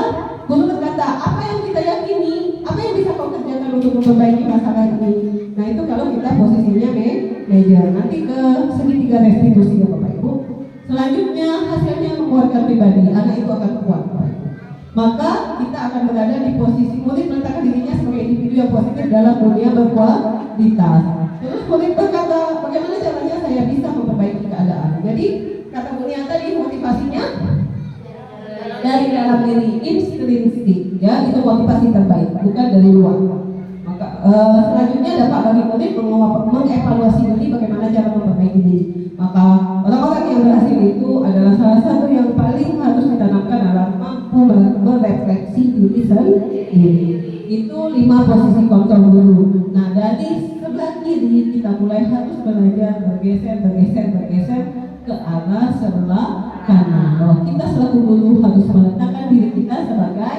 guru berkata, apa yang kita yakini, apa yang bisa kau kerjakan untuk memperbaiki masalah ini. Nah itu kalau kita posisinya manajer. Nanti ke segitiga restitusi ya Bapak Ibu. Selanjutnya hasilnya menguatkan pribadi, anak itu akan kuat Bapak Ibu. Maka kita akan berada di posisi murid meletakkan dirinya sebagai individu yang positif dalam dunia berkualitas. Terus murid berkata, bagaimana caranya saya bisa memperbaiki keadaan. Jadi kata Mulia tadi, motivasinya dari dalam diri, intrinsik, ya, itu motivasi terbaik, bukan dari luar. Maka selanjutnya dapat bagi murid mengevaluasi diri bagaimana cara memperbaiki diri. Maka orang-orang yang berhasil itu adalah salah satu yang paling harus ditanamkan adalah mampu merefleksi diri sendiri. itu 5 posisi kontrol dulu. Nah, dari sebelah kiri kita mulai harus belajar bergeser ke arah sebelah kanan. Bahwa kita selaku guru harus meletakkan diri kita sebagai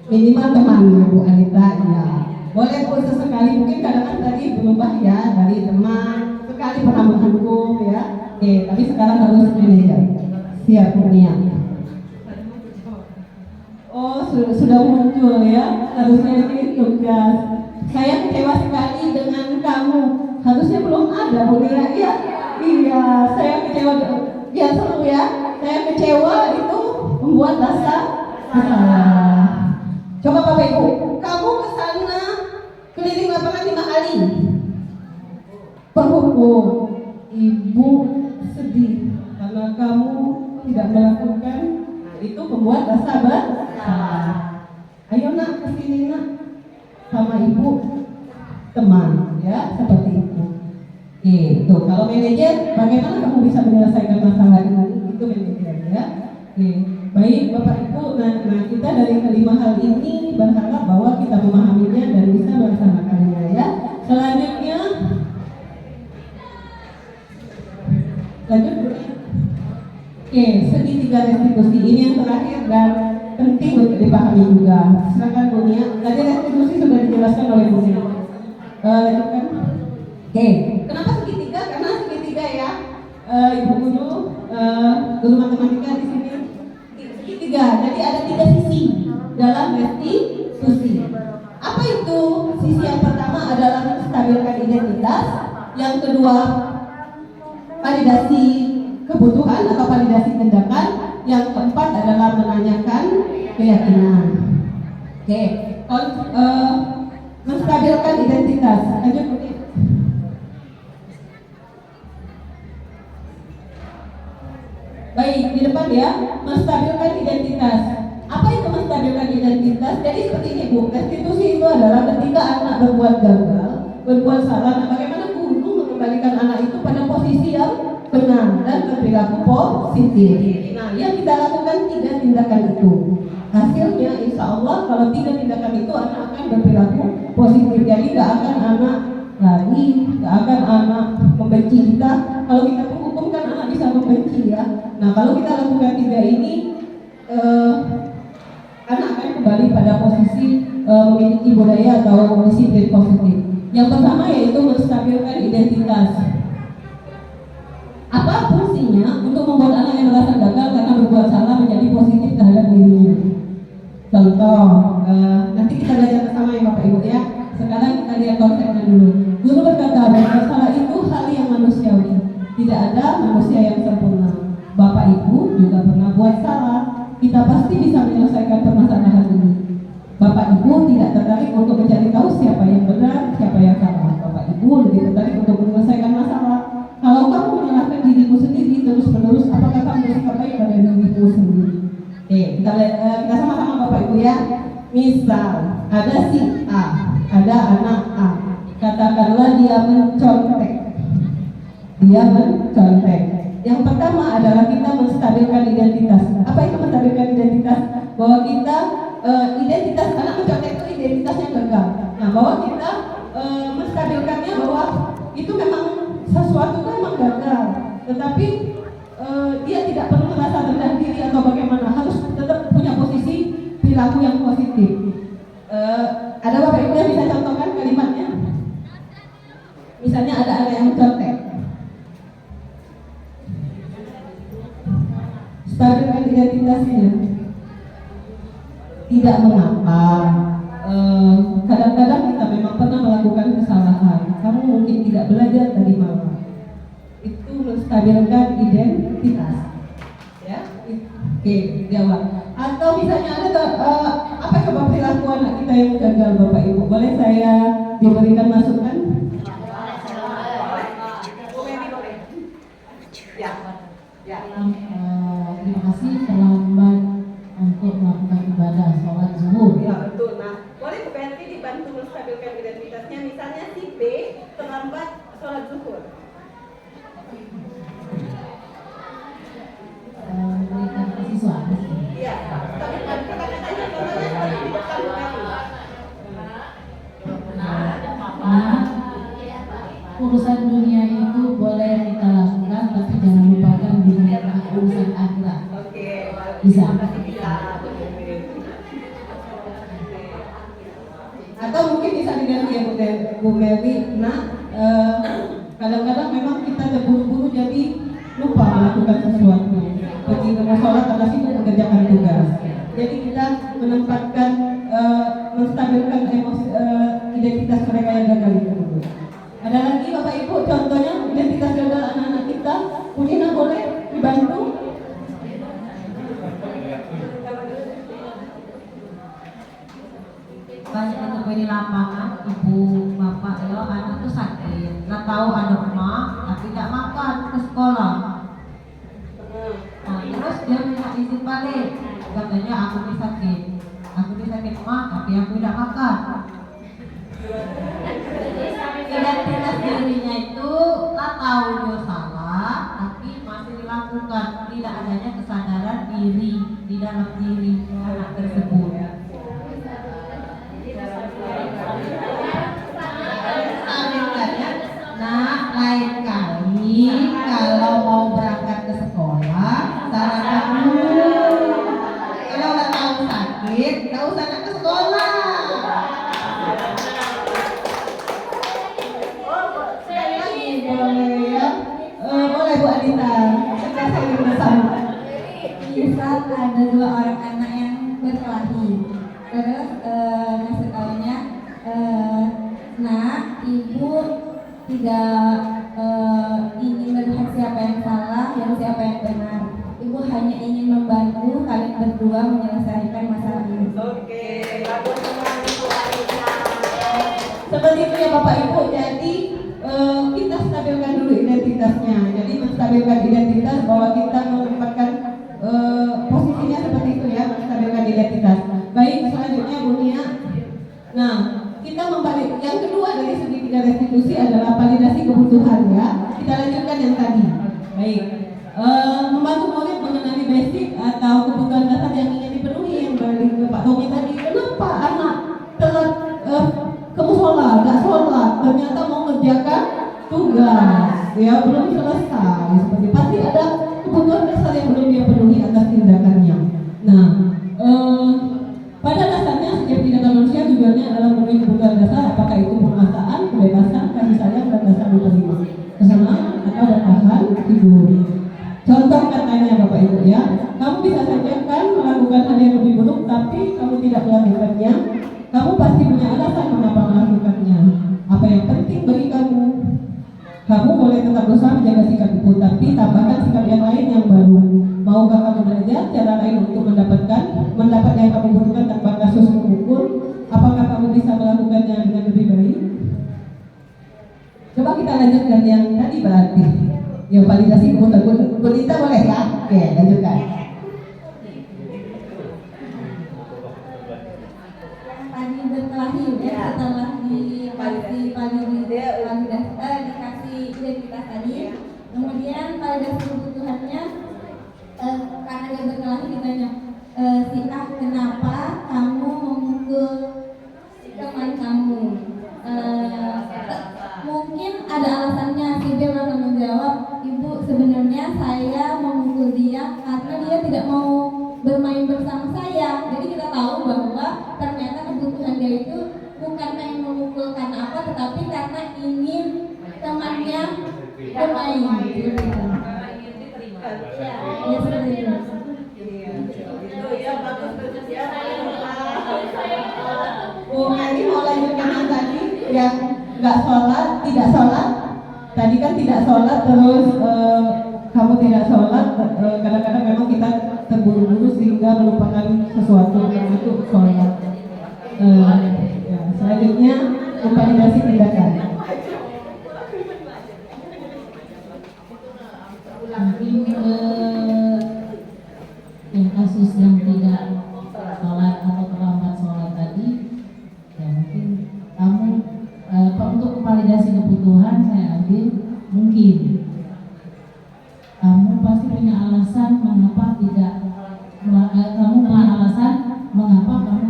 minimal teman Bu Anita ya. Boleh pun sesekali, mungkin kadang-kadang tadi berubah ya dari teman, sekali pernah mendukung ya. Oke, tapi sekarang harus manajer. Siap Kurnia. Oh, sudah muncul ya. Harusnya ini tugas. Saya kecewa sekali dengan kamu. Harusnya belum ada Kurnia ya. Iya, saya kecewa. Biar seru ya. Saya kecewa itu membuat rasa bersalah. Coba Bapak Ibu, kamu ke sana keliling lapangan 5 kali. Berhukum, Ibu sedih karena kamu tidak melakukan. Nah, itu membuat rasa bersalah. Ayo nak kesini nak sama Ibu teman ya seperti itu. Itu kalau manajer, bagaimana kamu bisa menyelesaikan masalah ini? Itu manajer ya. Baik Bapak Ibu, nah kita dari kelima hal ini berharap bahwa kita memahaminya dan bisa melaksanakannya ya. Selanjutnya, lanjut. Segitiga restitusi ini yang terakhir dan penting untuk dipahami juga. Silakan Bu Nia. Tadi restitusi sudah dijelaskan oleh Bu Nia. Lanjutkan. Kenapa segitiga? Karena segitiga ya, Ibu Guru, guru matematika di sini. Jadi ada 3 sisi dalam restitusi. Apa itu? Sisi yang pertama adalah menstabilkan identitas, yang kedua validasi kebutuhan atau validasi tindakan, yang keempat adalah menanyakan keyakinan. Menstabilkan identitas. Lanjut. Baik, di depan ya, menstabilkan identitas. Apa itu menstabilkan identitas? Jadi seperti ini Bu, restitusi itu adalah ketika anak berbuat gagal, berbuat salah, nah bagaimana guru mengembalikan anak itu pada posisi yang benar dan berperilaku positif. Nah, yang kita lakukan 3 tindakan itu. Hasilnya insya Allah kalau 3 tindakan itu anak akan berperilaku positif. Jadi gak akan anak lari, gak akan anak membenci kita. Kalau kita menghukumkan anak bisa membenci ya. Nah, kalau kita lakukan 3 ini, anak akan kembali pada posisi memiliki budaya atau disiplin positif. Yang pertama yaitu menstabilkan identitas. Apa fungsinya? Untuk membuat anak yang merasa gagal karena berbuat salah menjadi positif terhadap dirinya. Contoh, nanti kita belajar bersama ya Bapak Ibu ya. Sekarang kita lihat konsepnya dulu. Guru berkata bahwa salah itu hal yang manusiawi. Tidak ada manusia yang sempurna. Bapak Ibu juga pernah buat salah. Kita pasti bisa menyelesaikan permasalahan ini. Bapak Ibu tidak tertarik untuk mencari tahu siapa yang benar, siapa yang salah. Bapak Ibu lebih tertarik untuk menyelesaikan masalah. Kalau kamu menyalahkan dirimu sendiri terus-menerus, apakah kamu bersikap baik pada dirimu sendiri? Kita sama-sama Bapak Ibu ya. Misal ada si A, ada anak A. Katakanlah dia mencontek. Yang pertama adalah kita menstabilkan identitas. Apa itu menstabilkan identitas? Bahwa kita identitas anak mencontek itu identitasnya gagal. Nah, bahwa kita menstabilkannya bahwa itu memang sesuatu itu memang gagal, tetapi dia tidak perlu merasa rendah diri atau bagaimana, harus tetap punya posisi perilaku yang positif. Ada Bapak Ibu yang bisa contohkan kalimatnya? Misalnya ada anak yang mencontek. Stabilkan identitasnya. Tidak mengapa. Kadang-kadang kita memang pernah melakukan kesalahan. Kamu mungkin tidak belajar dari mama. Itu menstabilkan identitas. Ya, oke, jawab. Atau misalnya ada apa coba perilaku anak kita yang gagal Bapak Ibu? Boleh saya diberikan masukan? Terima kasih terlambat untuk melakukan ibadah sholat zuhur. Ya betul. Nah, boleh supaya nanti dibantu menstabilkan identitasnya. Misalnya si B terlambat sholat zuhur. Berikan siswa. Iya, tapi katakan Bisa. Atau mungkin bisa diganti ya Bu Meli. Nah, kadang-kadang memang kita terburu-buru jadi lupa melakukan sesuatu. Begitu mau sholat karena sibuk mengerjakan tugas. Jadi kita menempatkan, menstabilkan emosi, identitas mereka yang gagal itu dulu. Ada lagi Bapak Ibu contohnya identitas gagal anak-anak kita. Punina boleh dibantu? Banyak ketemu di lapangan, ibu bapak ya, anak tuh sakit, nggak tahu ada emak, tapi tidak makan ke sekolah. Nah, terus dia minta izin balik, katanya aku sakit emak, tapi aku tidak makan. Identitas dirinya itu tak tahu dia salah, tapi masih dilakukan, tidak adanya kesadaran diri di dalam diri anak tersebut. Nah, lain kali kalau mau berangkat ke sekolah, sarapan dulu. Kalau udah tahu sakit, nggak usah nak ke sekolah. Boleh ya? Boleh Bu Adita. Kita saling bersama. Misal ada 2 orang anak yang berkelahi, terus ngasih taunya, nak, ibu tidak ingin melihat siapa yang salah dan siapa yang benar. Ibu hanya ingin membantu kalian berdua menyelesaikan masalah ini. Seperti itu ya Bapak Ibu. Jadi kita stabilkan dulu identitasnya. Jadi menstabilkan identitas bahwa kita menempatkan posisinya seperti itu ya, menstabilkan identitas. Baik, selanjutnya Bu Nia. Nah, kita membalik yang kedua dari segitiga restitusi adalah validasi kebutuhan ya. Kita lanjutkan yang tadi. Baik. Membantu murid mengenali basic atau kebutuhan dasar yang ingin dipenuhi, yang balik ke Pak Tommy tadi. Kenapa anak telat ke musola, nggak sholat, ternyata mau mengerjakan tugas, ya belum selesai. Seperti pasti ada kebutuhan dasar yang belum dia penuhi atas tindakannya. Nah, pada dasarnya setiap tindakan manusia tujuannya adalah memenuhi kebutuhan dasar, apakah itu penguasaan, kebebasan, kasih sayang, dan dasar diterima, kesenangan atau bertahan hidup. Contoh katanya Bapak Ibu ya, kamu bisa saja kan melakukan hal yang lebih buruk, tapi kamu tidak melakukannya. Kamu pasti punya alasan mengapa melakukannya. Apa yang penting bagi kamu? Kamu boleh tetap berusaha menjaga sikap itu, tapi tambahkan sikap yang lain yang baru. Maukah kamu belajar cara lain untuk mendapat yang kamu butuhkan tanpa kasus mengukur? Apakah kamu bisa melakukannya dengan lebih baik? Coba kita lanjutkan yang tadi berarti. Yang validasi kebutuhan. Bonita boleh ya? Oke, lanjutkan. Tadi berkelahi ya, setelah dikasih dikasih identitas tadi, kemudian validasi kebutuhannya, karena dia berkelahi ditanya, si A, kenapa kamu memukul teman kamu? Mungkin ada alasannya. Si B akan menjawab, ibu sebenarnya saya memukul dia karena dia tidak mau bermain bersama saya. Jadi kita tahu bahwa ternyata kebutuhan dia itu bukan yang memukul karena apa, tetapi karena ingin temannya bermain. Ya seperti itu. Oh, ini mau lanjutkan yang tadi yang nggak sholat, tidak sholat. Tadi kan tidak sholat, terus kamu tidak sholat. Kadang-kadang memang kita terburu-buru sehingga melupakan sesuatu, termasuk sholat. Ya, selanjutnya validasi tindakan. Mungkin yang kasus yang tidak sholat atau terlambat sholat tadi, ya mungkin kamu untuk validasi kebutuhan saya ambil, mungkin kamu pasti punya alasan mengapa tidak, kamu punya alasan mengapa kamu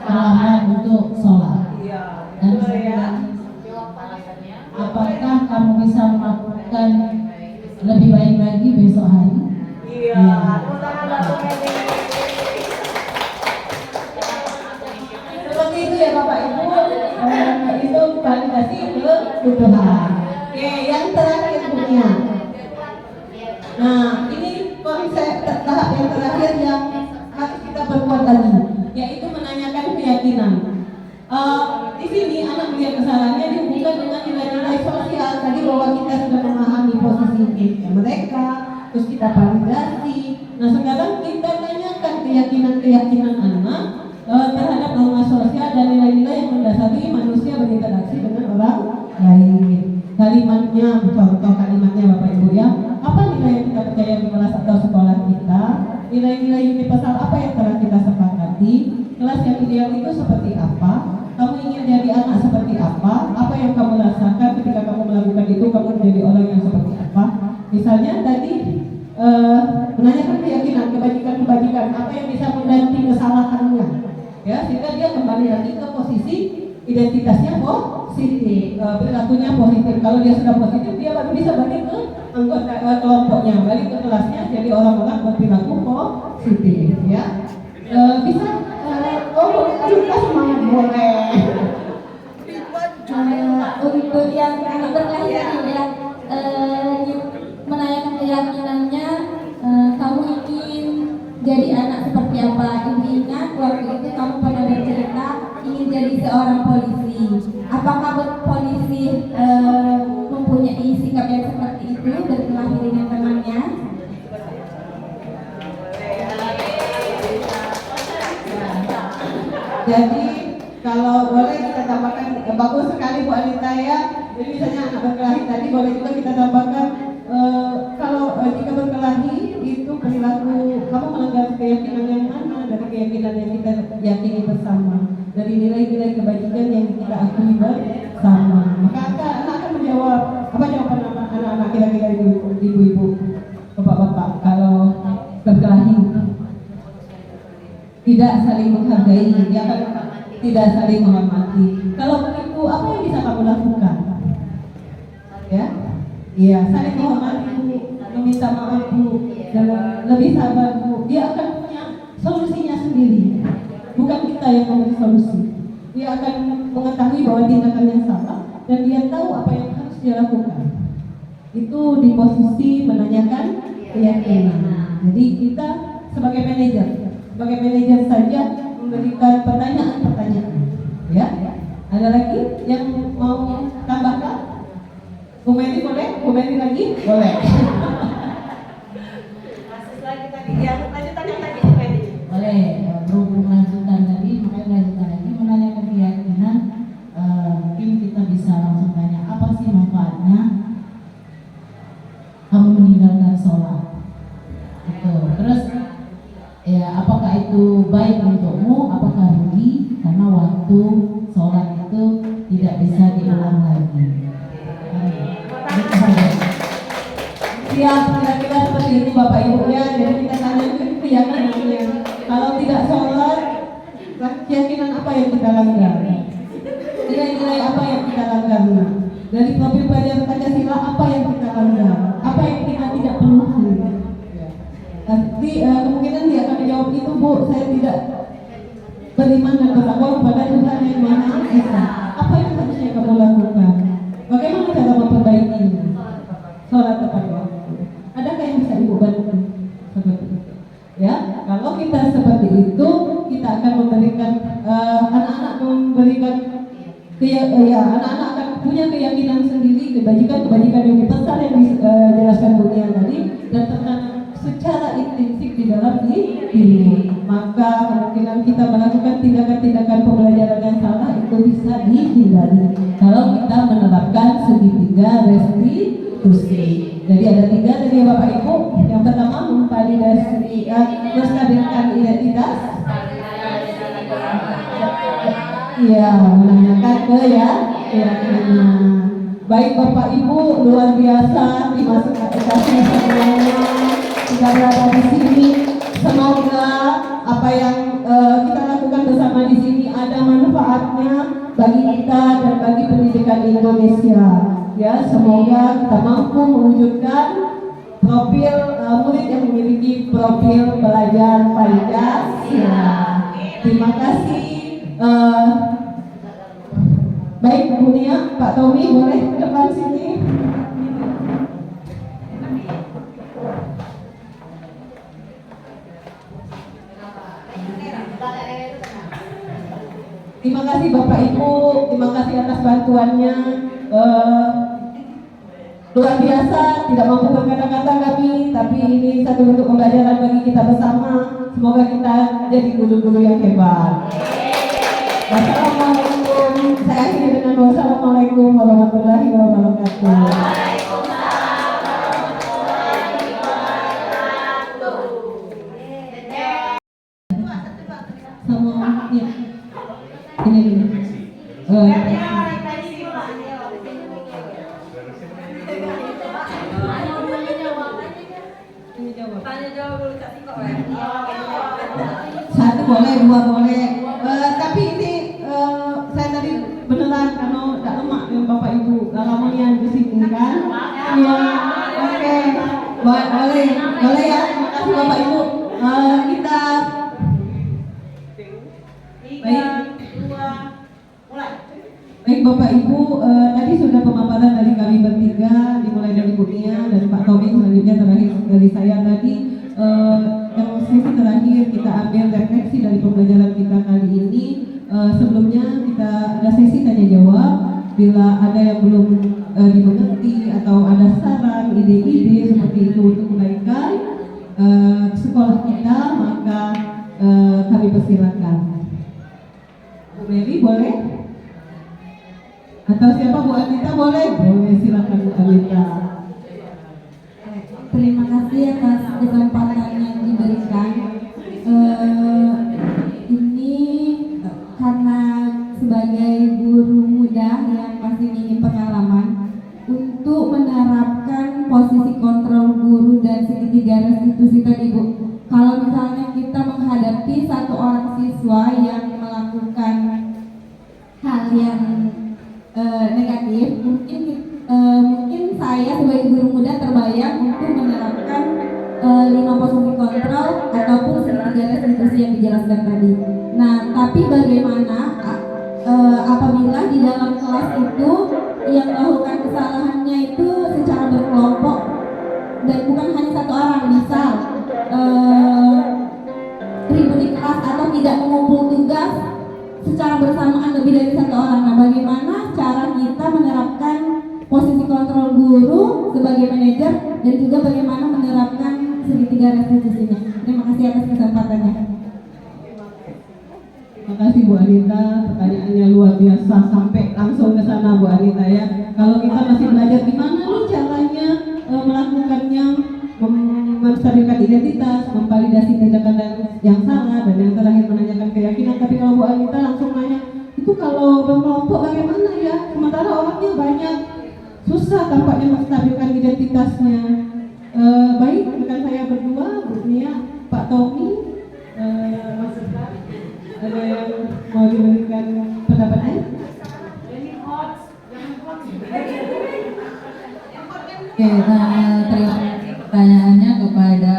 terlambat untuk sholat. Dan apakah kamu bisa melakukan lebih baik lagi besok hari? Iya, tepuk tangan Mbak Meli. Seperti itu ya Bapak Ibu, itu validasi kebutuhan. Oke, yang terakhir punya. Nah, ini konsep tahap yang terakhir yang harus kita perkuat lagi, yaitu menanyakan keyakinan. Di sini anak melihat kesalahannya dihubungkan dengan nilai-nilai sosial tadi bahwa kita sudah memahami posisi mereka, terus kita validasi. Nah, sekarang kita tanyakan keyakinan anak terhadap norma sosial dan nilai-nilai yang mendasari manusia berinteraksi dengan orang lain. Kalimatnya, contoh kalimatnya Bapak Ibu ya, apa nilai yang kita percaya di kelas atau sekolah kita, nilai-nilai universal apa yang telah kita sepakati, kelas yang ideal itu seperti apa, kamu ingin jadi anak seperti apa yang kamu rasakan ketika kamu melakukan itu, kamu menjadi orang yang seperti apa. Misalnya tadi menanyakan keyakinan, kebajikan apa yang bisa mengganti kesalahannya, ya, sehingga dia kembali lagi ke posisi identitasnya positif, perilakunya positif. Kalau dia sudah positif, dia baru bisa balik ke anggota kelompoknya, balik ke kelasnya, jadi orang-orang berperilaku positif, ya. Bisa kita semangat boleh. Untuk yang anak berkelahiran yang menanyakan keyakinannya, kamu ingin jadi anak seperti apa? Ingat waktu itu kamu pernah bercerita ingin jadi seorang polisi. Apakah polisi mempunyai sikap yang seperti itu berkelahi dengan temannya? Jadi kalau boleh kita tambahkan, bagus sekali Bu Anita ya. Jadi misalnya anak berkelahi tadi boleh juga kita tambahkan, kalau jika berkelahi itu perilaku kamu melanggar keyakinan yang mana dari keyakinan yang kita yakini bersama, dari nilai-nilai kebajikan yang kita akui bersama. Maka anak akan menjawab apa jawaban anak-anak kira-kira ibu-ibu, bapak-bapak kalau berkelahi. Tidak saling menghargai, dia akan tidak saling menghormati. Kalau begitu, apa yang bisa kamu lakukan? Ya, iya, saling menghormati Bu, meminta maaf Bu, dan lebih sabar Bu. Dia akan punya solusinya sendiri. Bukan kita yang memberi solusi. Dia akan mengetahui bahwa tindakannya salah dan dia tahu apa yang harus dia lakukan. Itu di posisi menanyakan keyakinan. Jadi kita sebagai manajer saja memberikan pertanyaan-pertanyaan. Ya, ada lagi yang mau tambahkan? Bu Meli boleh? Bu Meli lagi? Boleh. Masih lagi tadi, ya lanjutan yang tadi Bu Meli. Boleh, berhubung lanjutan tadi, makanya lanjutan lagi menanyakan keyakinan. Mungkin kita bisa langsung tanya, apa sih manfaatnya kamu meninggalkan sholat? Gitu. Terus ya, apakah itu baik untukmu? Apakah rugi? Karena waktu sholat itu tidak bisa diulang lagi. Siap, kira-kira seperti itu Bapak Ibu ya. Jadi kita tanya keyakinannya. Kalau tidak sholat, keyakinan apa yang kita langgar? Nilai-nilai apa yang kita langgar? Dari profil pelajar Pancasila apa yang kita langgar? Apa yang kita tidak penuhi? Nanti kemungkinan dia akan menjawab itu Bu, saya tidak beriman dan bertakwa kepada Tuhan yang Maha Esa. Apa yang harusnya kamu lakukan? Bagaimana cara memperbaikinya? Sholat tepat waktu. Adakah yang bisa Ibu bantu? Seperti itu. Ya, kalau kita seperti itu, kita akan memberikan anak-anak anak-anak akan punya keyakinan sendiri, kebajikan yang besar yang dijelaskan Bu Nia tadi, dan tertanam secara intensif di dalam diri. Maka kemungkinan kita melakukan tindakan-tindakan pembelajaran yang salah itu bisa dihindari kalau kita menerapkan segitiga restitusi. Jadi ada 3 tadi ya Bapak Ibu. Yang pertama memvalidasi, menstabilkan identitas. Iya, menanyakan keyakinannya. Baik Bapak Ibu, luar biasa dimasukkan kasih semuanya sudah berada di sini. Semoga apa yang kita lakukan bersama di sini ada manfaatnya bagi kita dan bagi pendidikan Indonesia. Ya, semoga kita mampu mewujudkan profil murid yang memiliki profil belajar Pancasila. Terima kasih. Baik Bu Nia, Pak Tommy boleh ke depan sini. Terima kasih Bapak Ibu, terima kasih atas bantuannya. Luar biasa, tidak mampu berkata-kata kami, tapi ini satu bentuk pembelajaran bagi kita bersama. Semoga kita jadi guru-guru yang hebat. Wassalamualaikum. Saya akhiri dengan wassalamualaikum warahmatullahi wabarakatuh. Sama ya. Ini. Satu boleh, dua boleh. Tapi ini saya tadi beneran karena tidak lemak dengan Bapak Ibu. Kalau yang di sini kan? Iya. Oke. Boleh ya. Terima kasih Bapak Ibu. Kita Baik Bapak Ibu, tadi sudah pemaparan dari kami bertiga, dimulai dari Bu Nia dan Pak Tommy, selanjutnya terakhir dari saya tadi. Yang sesi terakhir kita ambil refleksi dari pembelajaran kita kali ini. Sebelumnya kita ada sesi tanya jawab. Bila ada yang belum dimengerti atau ada saran, ide-ide seperti itu untuk kebaikan sekolah kita, maka kami persilakan. Bu Mary boleh? Atau siapa Bu Anita boleh? Boleh, silakan Bu Anita. Terima kasih atas kesempatan yang diberikan. Ini karena sebagai guru muda yang masih minim pengalaman untuk menerapkan posisi kontrol guru dan segitiga restitusi tadi Bu. Kalau misalnya kita menghadapi satu orang siswa yang melakukan hal yang negatif, mungkin saya sebagai guru muda terbayang untuk menerapkan 5 posisi kontrol ataupun segitiga restitusi yang dijelaskan tadi. Nah, tapi bagaimana apabila di dalam kelas itu yang melakukan kesalahannya itu secara berkelompok dan bukan hanya satu orang, misal ribut di kelas atau tidak mengumpul tugas secara bersamaan lebih dari satu orang. Nah, bagaimana cara kita menerapkan posisi kontrol guru sebagai manajer dan juga bagaimana menerapkan segitiga restitusinya. Terima kasih atas kesempatannya. Terima kasih Bu Anita, pertanyaannya luar biasa sampai langsung ke sana Bu Anita ya. Kalau kita masih belajar gimana nih caranya melakukannya, menstabilkan identitas, memvalidasi tindakan yang salah, dan yang terakhir menanyakan keyakinan. Tapi kalau Bu Anita langsung nanya, itu kalau berkelompok bagaimana ya? Sementara orangnya banyak, susah tampaknya menstabilkan identitasnya. Baik, rekan saya berdua, Bu Nia, Pak Tommy, ada yang mau diberikan pendapatnya? Oke, pertanyaannya kepada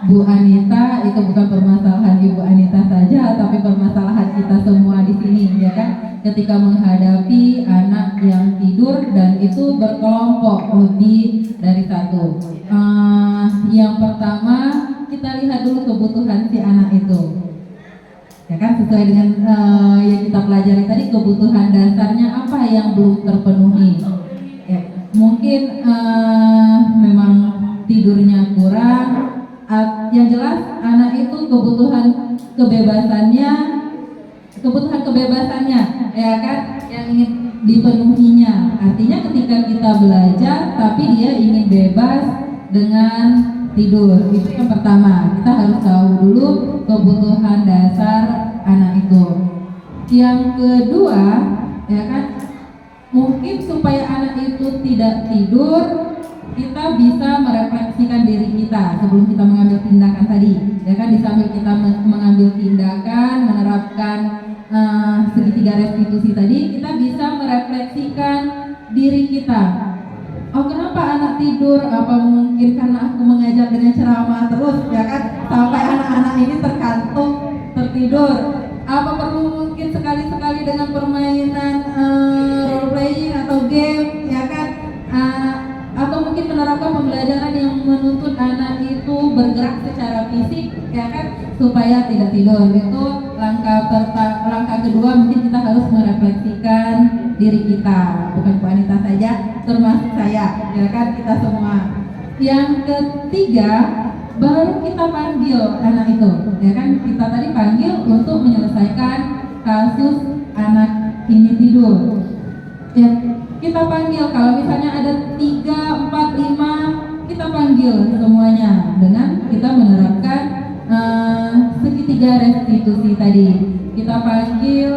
Bu Anita, itu bukan permasalahan Ibu Anita saja, tapi permasalahan kita semua di sini, ya kan? Ketika menghadapi anak yang tidur dan itu berkelompok lebih dari satu. Yang pertama, kita lihat dulu kebutuhan si anak itu, ya kan? Sesuai dengan yang kita pelajari tadi, kebutuhan dasarnya apa yang belum terpenuhi. Ya, mungkin memang tidurnya kurang. Yang jelas anak itu kebutuhan kebebasannya, ya kan, yang ingin dipenuhinya. Artinya ketika kita belajar tapi dia ingin bebas dengan tidur, itu yang pertama. Kita harus tahu dulu kebutuhan dasar anak itu. Yang kedua, ya kan, mungkin supaya anak itu tidak tidur, kita bisa merefleksikan diri kita sebelum kita mengambil tindakan tadi, ya kan. Di sambil kita mengambil tindakan, menerapkan segitiga restitusi tadi, kita bisa merefleksikan diri kita. Oh, kenapa anak tidur? Apa mungkin karena aku mengajak tidur. Apa perlu mungkin sekali-sekali dengan permainan role playing atau game, ya kan? Atau mungkin menerapkan pembelajaran yang menuntut anak itu bergerak secara fisik, ya kan, supaya tidak tidur. Itu langkah kedua, mungkin kita harus merefleksikan diri kita, bukan Bu Anita saja, termasuk saya, ya kan, kita semua. Yang ketiga, baru kita panggil anak itu, ya kan, kita tadi panggil untuk menyelesaikan kasus anak ini tidur. Ya, kita panggil, kalau misalnya ada 3, 4, 5, kita panggil semuanya dengan kita menerapkan segitiga restitusi tadi. Kita panggil,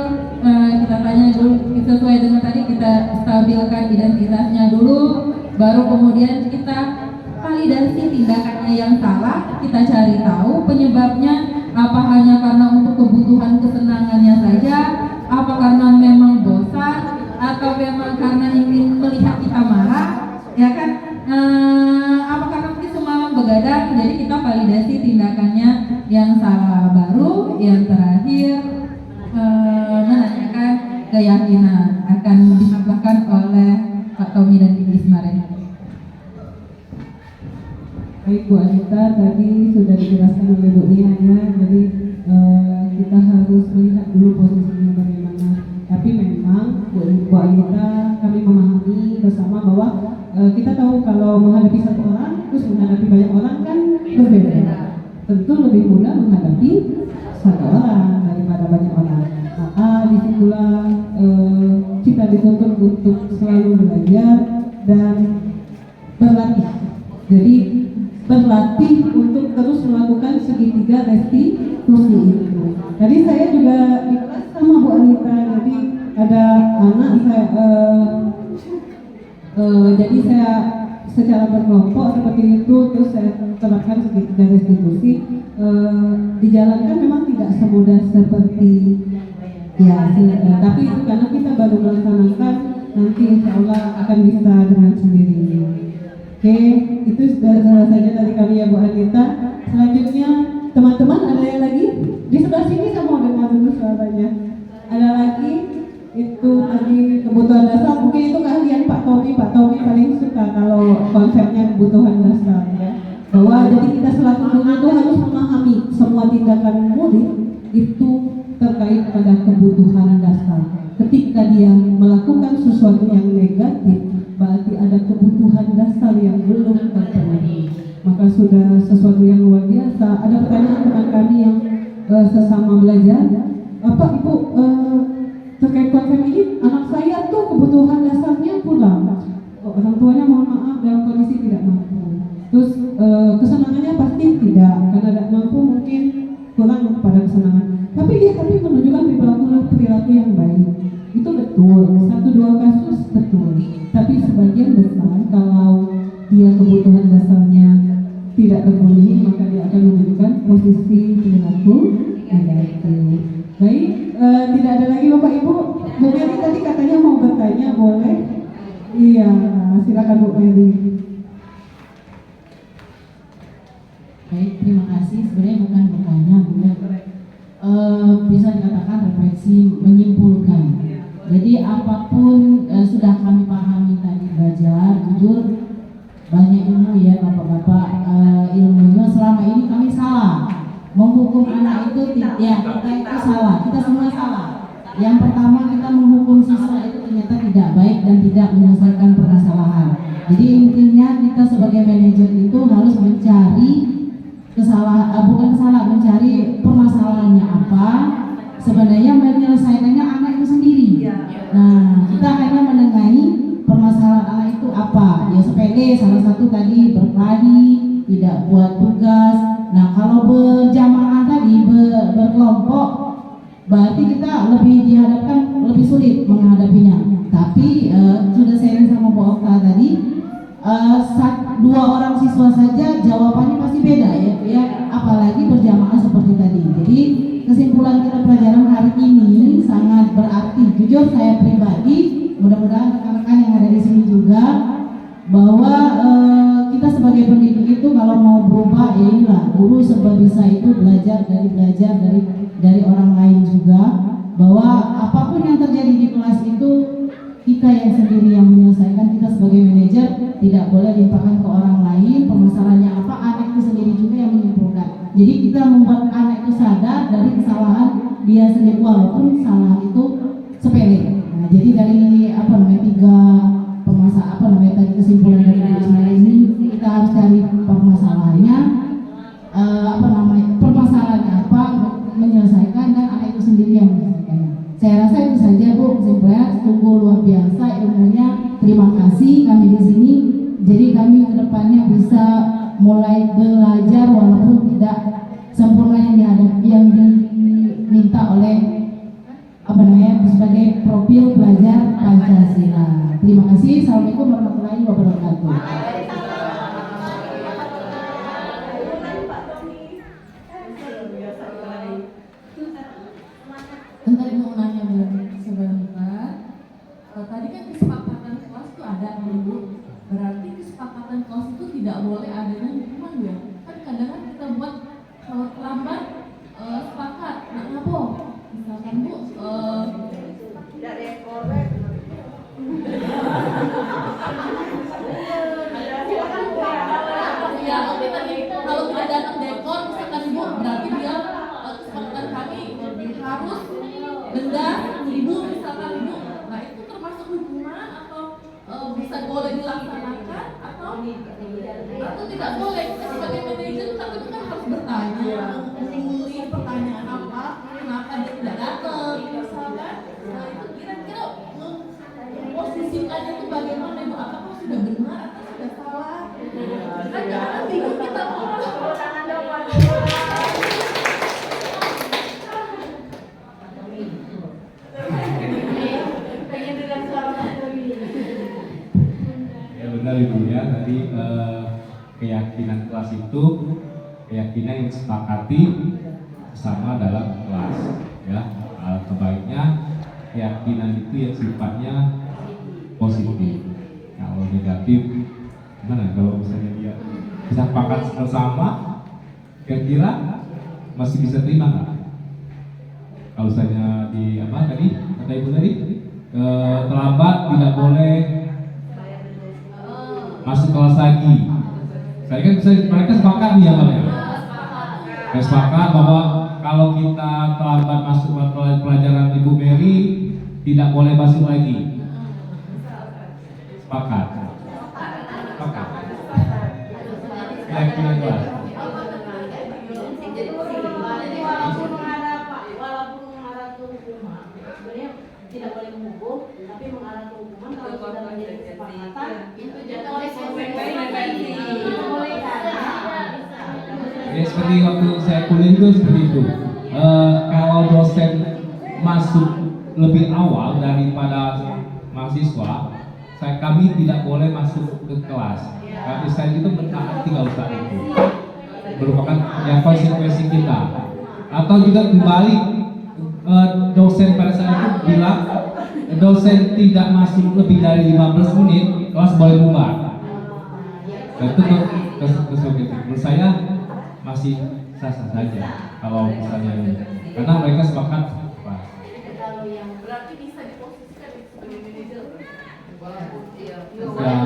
kita tanya dulu, sesuai dengan tadi kita stabilkan identitasnya dulu, baru kemudian kita validasi tindakannya yang salah, kita cari tahu penyebabnya, apa hanya karena untuk kebutuhan kesenangannya saja, apa karena memang bosan, atau memang karena ingin melihat kita marah, ya kan, apa karena mungkin semalam begadang. Jadi kita validasi tindakannya yang salah. Baru yang terakhir menanyakan keyakinan akan disampaikan oleh Pak Tommy dan Ibu Ismail. Baik Bu Anita, tadi sudah dijelaskan oleh Bu Nia ya, jadi kita harus melihat dulu posisinya bagaimana. Tapi memang Bu Anita, kami memahami bersama bahwa kita tahu kalau menghadapi satu orang terus menghadapi banyak orang kan berbeda. Tentu lebih mudah menghadapi satu orang daripada banyak orang. Maka disitulah kita dituntut untuk selalu belajar dan berlatih. Jadi berlatih untuk terus melakukan segitiga restitusi itu. Tadi saya juga di kelas sama Bu Anita, jadi ada anak saya, jadi saya secara berkelompok seperti itu, terus saya terapkan segitiga restitusi. Dijalankan memang tidak semudah seperti ya, tapi itu karena kita baru melaksanakan, nanti insya Allah akan bisa dengan sendirinya. Oke, itu sudah saja dari kami ya Bu Anita. Selanjutnya teman-teman ada yang lagi? Di sebelah sini saya mau dengar dulu suaranya. Ada lagi? Itu tadi kebutuhan dasar, mungkin itu keahlian Pak Tommy. Pak Tommy paling suka kalau konsepnya kebutuhan dasar ya. Bahwa jadi kita selaku guru itu harus memahami semua tindakan murid itu terkait pada kebutuhan dasar. Ketika dia melakukan sesuatu yang negatif, berarti ada kebutuhan dasar yang belum terpenuhi. Maka sudah sesuatu yang luar biasa. Ada pertanyaan teman kami yang sesama belajar, apa Ibu terkait konsep ini, anak saya tuh kebutuhan dasarnya kurang, orang tuanya mohon maaf dalam kondisi tidak mampu, terus kesenangannya pasti tidak, karena tidak mampu mungkin kurang pada kesenangan, tapi dia menunjukkan perilaku yang baik. Itu betul, 1-2 kasus betul. Tapi sebagian besar kalau dia kebutuhan dasarnya tidak terpenuhi, maka dia akan menunjukkan posisi perilaku negatif. Baik, tidak ada lagi Bapak Ibu. Bu Meli tadi katanya mau bertanya, boleh? Iya, silakan Bu Meli. Baik, terima kasih. Sebenarnya bukan bertanya, Bu. Bisa dikatakan refleksi menyimpulkan. Jadi apapun sudah kami pahami tadi belajar, jujur banyak ilmu ya Bapak-bapak, ilmunya selama ini kami salah. Menghukum anak itu ya kita itu salah, kita semua salah. Yang pertama kita menghukum siswa itu ternyata tidak baik dan tidak menyelesaikan permasalahan. Jadi intinya kita sebagai manajer itu harus mencari mencari permasalahannya apa, sebenarnya menyelesaikannya anak itu sendiri. Nah, kita hanya menengahi permasalahan anak itu apa. Ya sepele, salah satu tadi berkelahi, tidak buat tugas. Nah, kalau berjamaah tadi, berkelompok, berarti kita lebih dihadapkan lebih sulit menghadapinya. Tapi sudah saya sama Bu Okta tadi, 2 orang siswa saja jawabannya pasti beda ya, apalagi berjamaah seperti tadi. Jadi kesimpulan kita pelajaran hari ini sangat berarti. Jujur saya pribadi, mudah-mudahan rekan-rekan yang ada di sini juga, bahwa kita sebagai pendidik itu kalau mau berubah ya inilah, guru sebisa itu belajar dari dari orang lain juga, bahwa apapun yang terjadi di kelas itu kita yang sendiri yang menyelesaikan. Kita sebagai manajer tidak boleh limpahkan ke orang lain. Permasalahannya apa, anak itu sendiri juga yang menyimpulkan. Jadi kita membuat anak itu sadar dari kesalahan dia sendiri, walaupun kesalahan itu sepele. Nah, jadi dari tadi kesimpulan dari Bu Ismail ini, kita harus cari permasalahannya, permasalahannya apa, menyelesaikan, dan anak itu sendiri yang menyelesaikannya. Saya rasa itu saja Bu, kesimpulannya sungguh luar biasa ilmunya. Terima kasih kami di sini. Jadi kami kedepannya bisa mulai belajar walaupun tidak sempurna yang diminta oleh sebagai profil pelajar Pancasila. Terima kasih. Assalamualaikum warahmatullahi wabarakatuh. Bentar mau nanya Bu, sebentar. Tadi kan kesepakatan kelas itu ada Bu. Berarti kesepakatan kelas itu tidak boleh adanya hukuman ya? Kan kadang-kadang kita buat kalau terlambat sepakat, ngapa? Misalkan Bu, tidak ada yang korek. ya oke tadi kalau tidak datang dekor misalkan Bu, berarti dia kesepakatan kami harus denda 1.000 misalkan Bu. Nah itu termasuk hukuman atau bisa boleh dilaksanakan atau tidak boleh? Kita sebagai manajer tapi itu kan harus bertanya, mengulik pertanyaan apa, kenapa dia tidak datang misalkan. Nah itu kira-kira posisikannya itu bagaimana Bu? Apakah sudah benar atau sudah salah? Kan jangan bingung kita mau benar Ibu ya, tadi keyakinan kelas itu keyakinan yang disepakati bersama dalam kelas ya. Sebaiknya keyakinan itu yang sifatnya positif. Kalau negatif gimana? Kalau misalnya dia bisa sepakat bersama, kira-kira masih bisa terima nggak? Kalau misalnya di apa tadi kata Ibu tadi terlambat tidak boleh masuk kelas lagi. Saya kan mereka sepakat nih ya Pak ya. Mereka sepakat bahwa kalau kita terlambat masuk pelajaran Ibu Mary tidak boleh masuk lagi. Sepakat. Sepakat. Keyakinan kelas. Jadi walaupun mengarah ke hukuman, sebenarnya tidak boleh menghukum, tapi mengarah ke hukuman kalau sudah menjadi kesepakatan itu jatuh konsekuensi. Ya seperti waktu saya kuliah itu seperti itu. Kalau dosen masuk lebih awal daripada mahasiswa, kami tidak boleh masuk ke kelas. Tapi saya itu mentaati nggak usah itu. Merupakan yang konsekuensi kita. Atau juga kembali dosen pada saat itu bilang dosen tidak masuk lebih dari 15 menit, kelas boleh bubar. Itu menurut saya masih sah-sah saja kalau misalnya karena mereka sepakat. berarti bisa diposisikan sebagai manajer. Ya,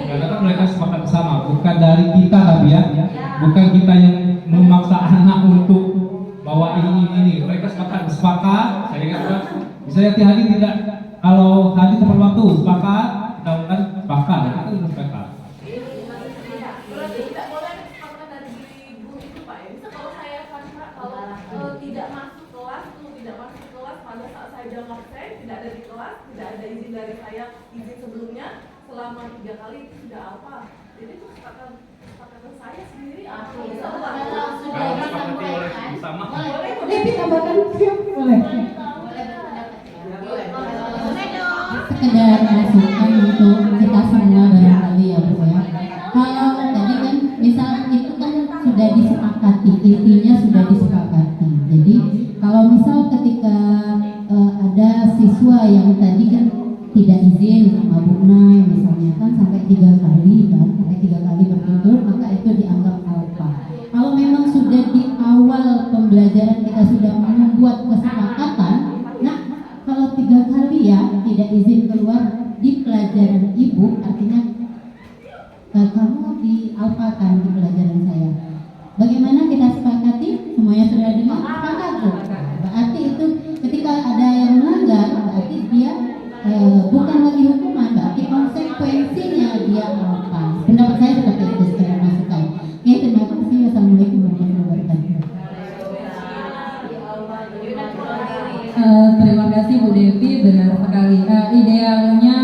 karena kan mereka sepakat bersama, bukan dari kita tapi ya, bukan kita yang memaksa anak untuk bawa ini. Mereka sepakat. Saya katakan, misalnya hari tidak, kalau hari tepat waktu sepakat, kita kan sepakat, itu sepakat. Berarti tidak boleh ada kesepakatan dari guru itu Pak ya. Bisa kalau saya Fatima kalau tidak masuk kelas pada saat saya jam absen tidak ada di kelas, tidak ada izin dari saya, izin sebelumnya selama 3 kali itu sudah apa? Jadi itu kesepakatan saya sendiri apa? Bisa Sama. Boleh ditambahkan siap boleh. Sekedar masukan untuk kita semua barangkali ya Bu ya. Kalau tadi kan misal itu kan sudah disepakati, intinya sudah disepakati. Jadi kalau misal ketika ada siswa yang tadi kan tidak izin sama Bu Nay misalnya kan sampai 3 kali bertutur, maka itu dianggap alfa. Kalau memang sudah di awal pembelajaran kita sudah ya sudah disepakati. Berarti itu ketika ada yang melanggar, berarti dia bukan lagi hukuman, berarti konsekuensinya dia apa? Pendapat saya seperti itu secara masukan. Oke, terima kasih. Wassalamualaikum warahmatullahi wabarakatuh. Terima kasih Bu Devi, benar sekali. Idealnya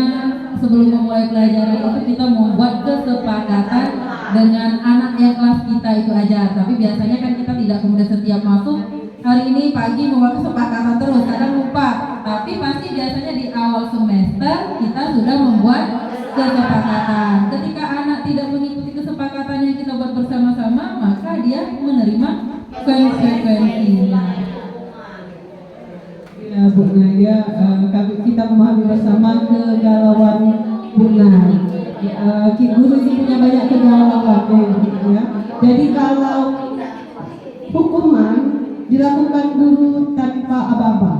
sebelum memulai pelajaran itu kita membuat kesepakatan dengan anak yang kelas kita itu aja. Tapi biasanya kan kita tidak kemudian setiap masuk hari ini pagi membuat kesepakatan terus, kadang lupa. Tapi pasti biasanya di awal semester kita sudah membuat kesepakatan. Ketika anak tidak mengikuti kesepakatan yang kita buat bersama-sama, maka dia menerima konsekuensinya. Ya Bu Naya, kita memahami bersama kegalauan Bu Naya. Guru ini punya banyak kegalauan ya. Jadi kalau hukuman dilakukan guru tanpa aba-aba,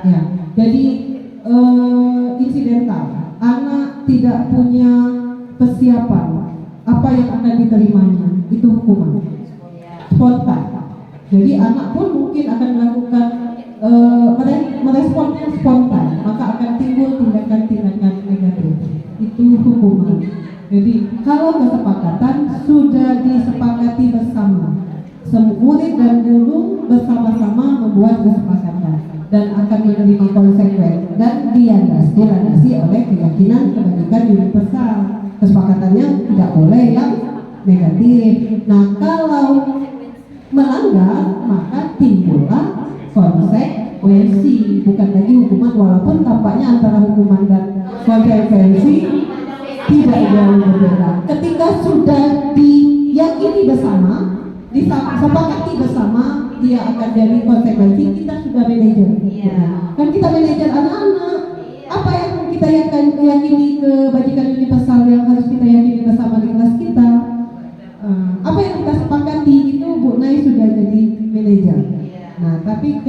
ya. Jadi insidental, anak tidak punya persiapan apa yang akan diterimanya, itu hukuman spontan. Jadi anak pun mungkin akan melakukan meresponnya spontan, maka akan timbul tindakan-tindakan negatif. Itu hukuman. Jadi kalau kesepakatan sudah disepakati bersama, semua murid dan guru bersama-sama membuat kesepakatan dan akan menerima konsekuensi dan dilandasi oleh keyakinan kebajikan universal. Kesepakatannya tidak boleh yang negatif. Nah, kalau melanggar maka timbullah konsekuensi, bukan lagi hukuman, walaupun tampaknya antara hukuman dan konsekuensi tidak jauh berbeda. Ketika sudah diyakini bersama, disepakati bersama, dia akan jadi konsekuensi. Kita sudah manajer, kan kita manajer anak-anak. Apa yang kita yakini kebajikan universal yang harus kita yakini bersama di kelas kita, apa yang kita sepakati itu Bu Nay sudah jadi manajer. Nah, tapi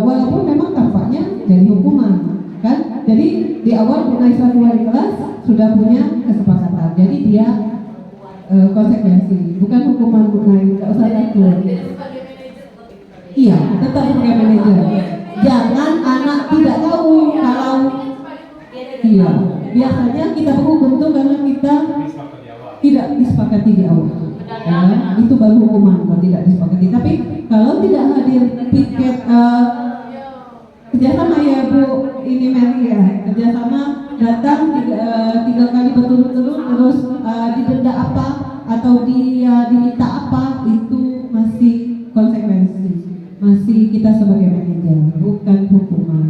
walaupun memang tampaknya jadi hukuman, kan? Jadi di awal Bu Nay selaku wali kelas sudah punya kesepakatan. Jadi dia konsekuensi, bukan hukuman Bu Nay, nggak usah takut. Iya, tetap sebagai manajer. Jangan anak tidak tahu kalau iya. Biasanya kita berhukum tuh karena kita tidak disepakati di awal. Ya, itu baru hukuman kalau tidak disepakati. Tapi kalau tidak hadir piket kerjasama ya Bu, ini Mary ya, kerjasama datang 3 kali berturut-turut terus didenda apa atau dia diminta apa, itu masih konsekuensi, masih kita sebagai manajer, bukan hukuman.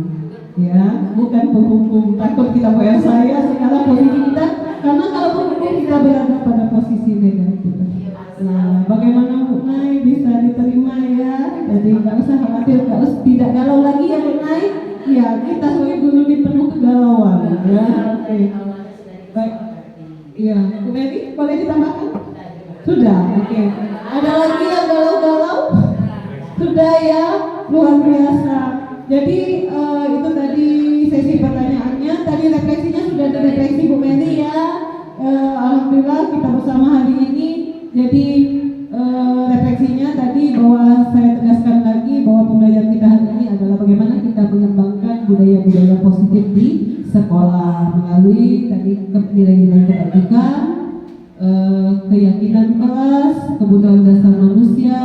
Ya, bukan penghukum. Takut kita bayar saya sekarang posisi kita, karena kalau penghukum kita berada pada posisi negatif. Nah, bagaimana Bu Nay bisa diterima ya? Jadi nggak usah khawatir, tidak galau lagi ya Bu Nay. Ya, kita sebagai guru ini penuh kegalauan. Ya, oke. Baik. Iya, Bu Mary, boleh ditambahkan? Sudah, oke. Ada lagi yang galau-galau? Sudah ya, luar biasa. Jadi itu tadi sesi pertanyaannya. Tadi refleksinya sudah direfleksi Bu Mary ya. Alhamdulillah kita bersama hari ini. Jadi refleksinya tadi bahwa saya tegaskan lagi bahwa pembelajaran kita hari ini adalah bagaimana kita mengembangkan budaya-budaya positif di sekolah melalui tadi nilai-nilai kebajikan, keyakinan kelas, kebutuhan dasar manusia,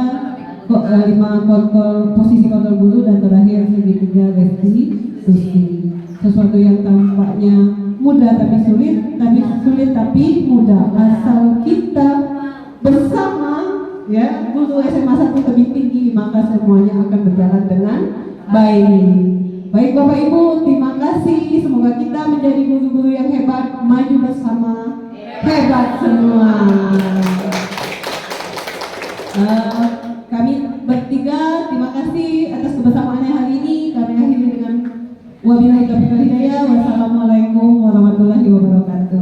5 posisi kontrol guru, dan terakhir segitiga restitusi. Sesuatu yang tampaknya mudah tapi sulit tapi mudah asal kita bersama ya guru SMA 1 tebing tinggi, maka semuanya akan berjalan dengan baik. Baik Bapak Ibu, terima kasih. Semoga kita menjadi guru-guru yang hebat, maju bersama, hebat semua. Kami bertiga terima kasih atas kebersamaannya hari ini. Kami akhiri dengan wabillahi taufiq wal hidayah. Wassalamualaikum warahmatullahi wabarakatuh.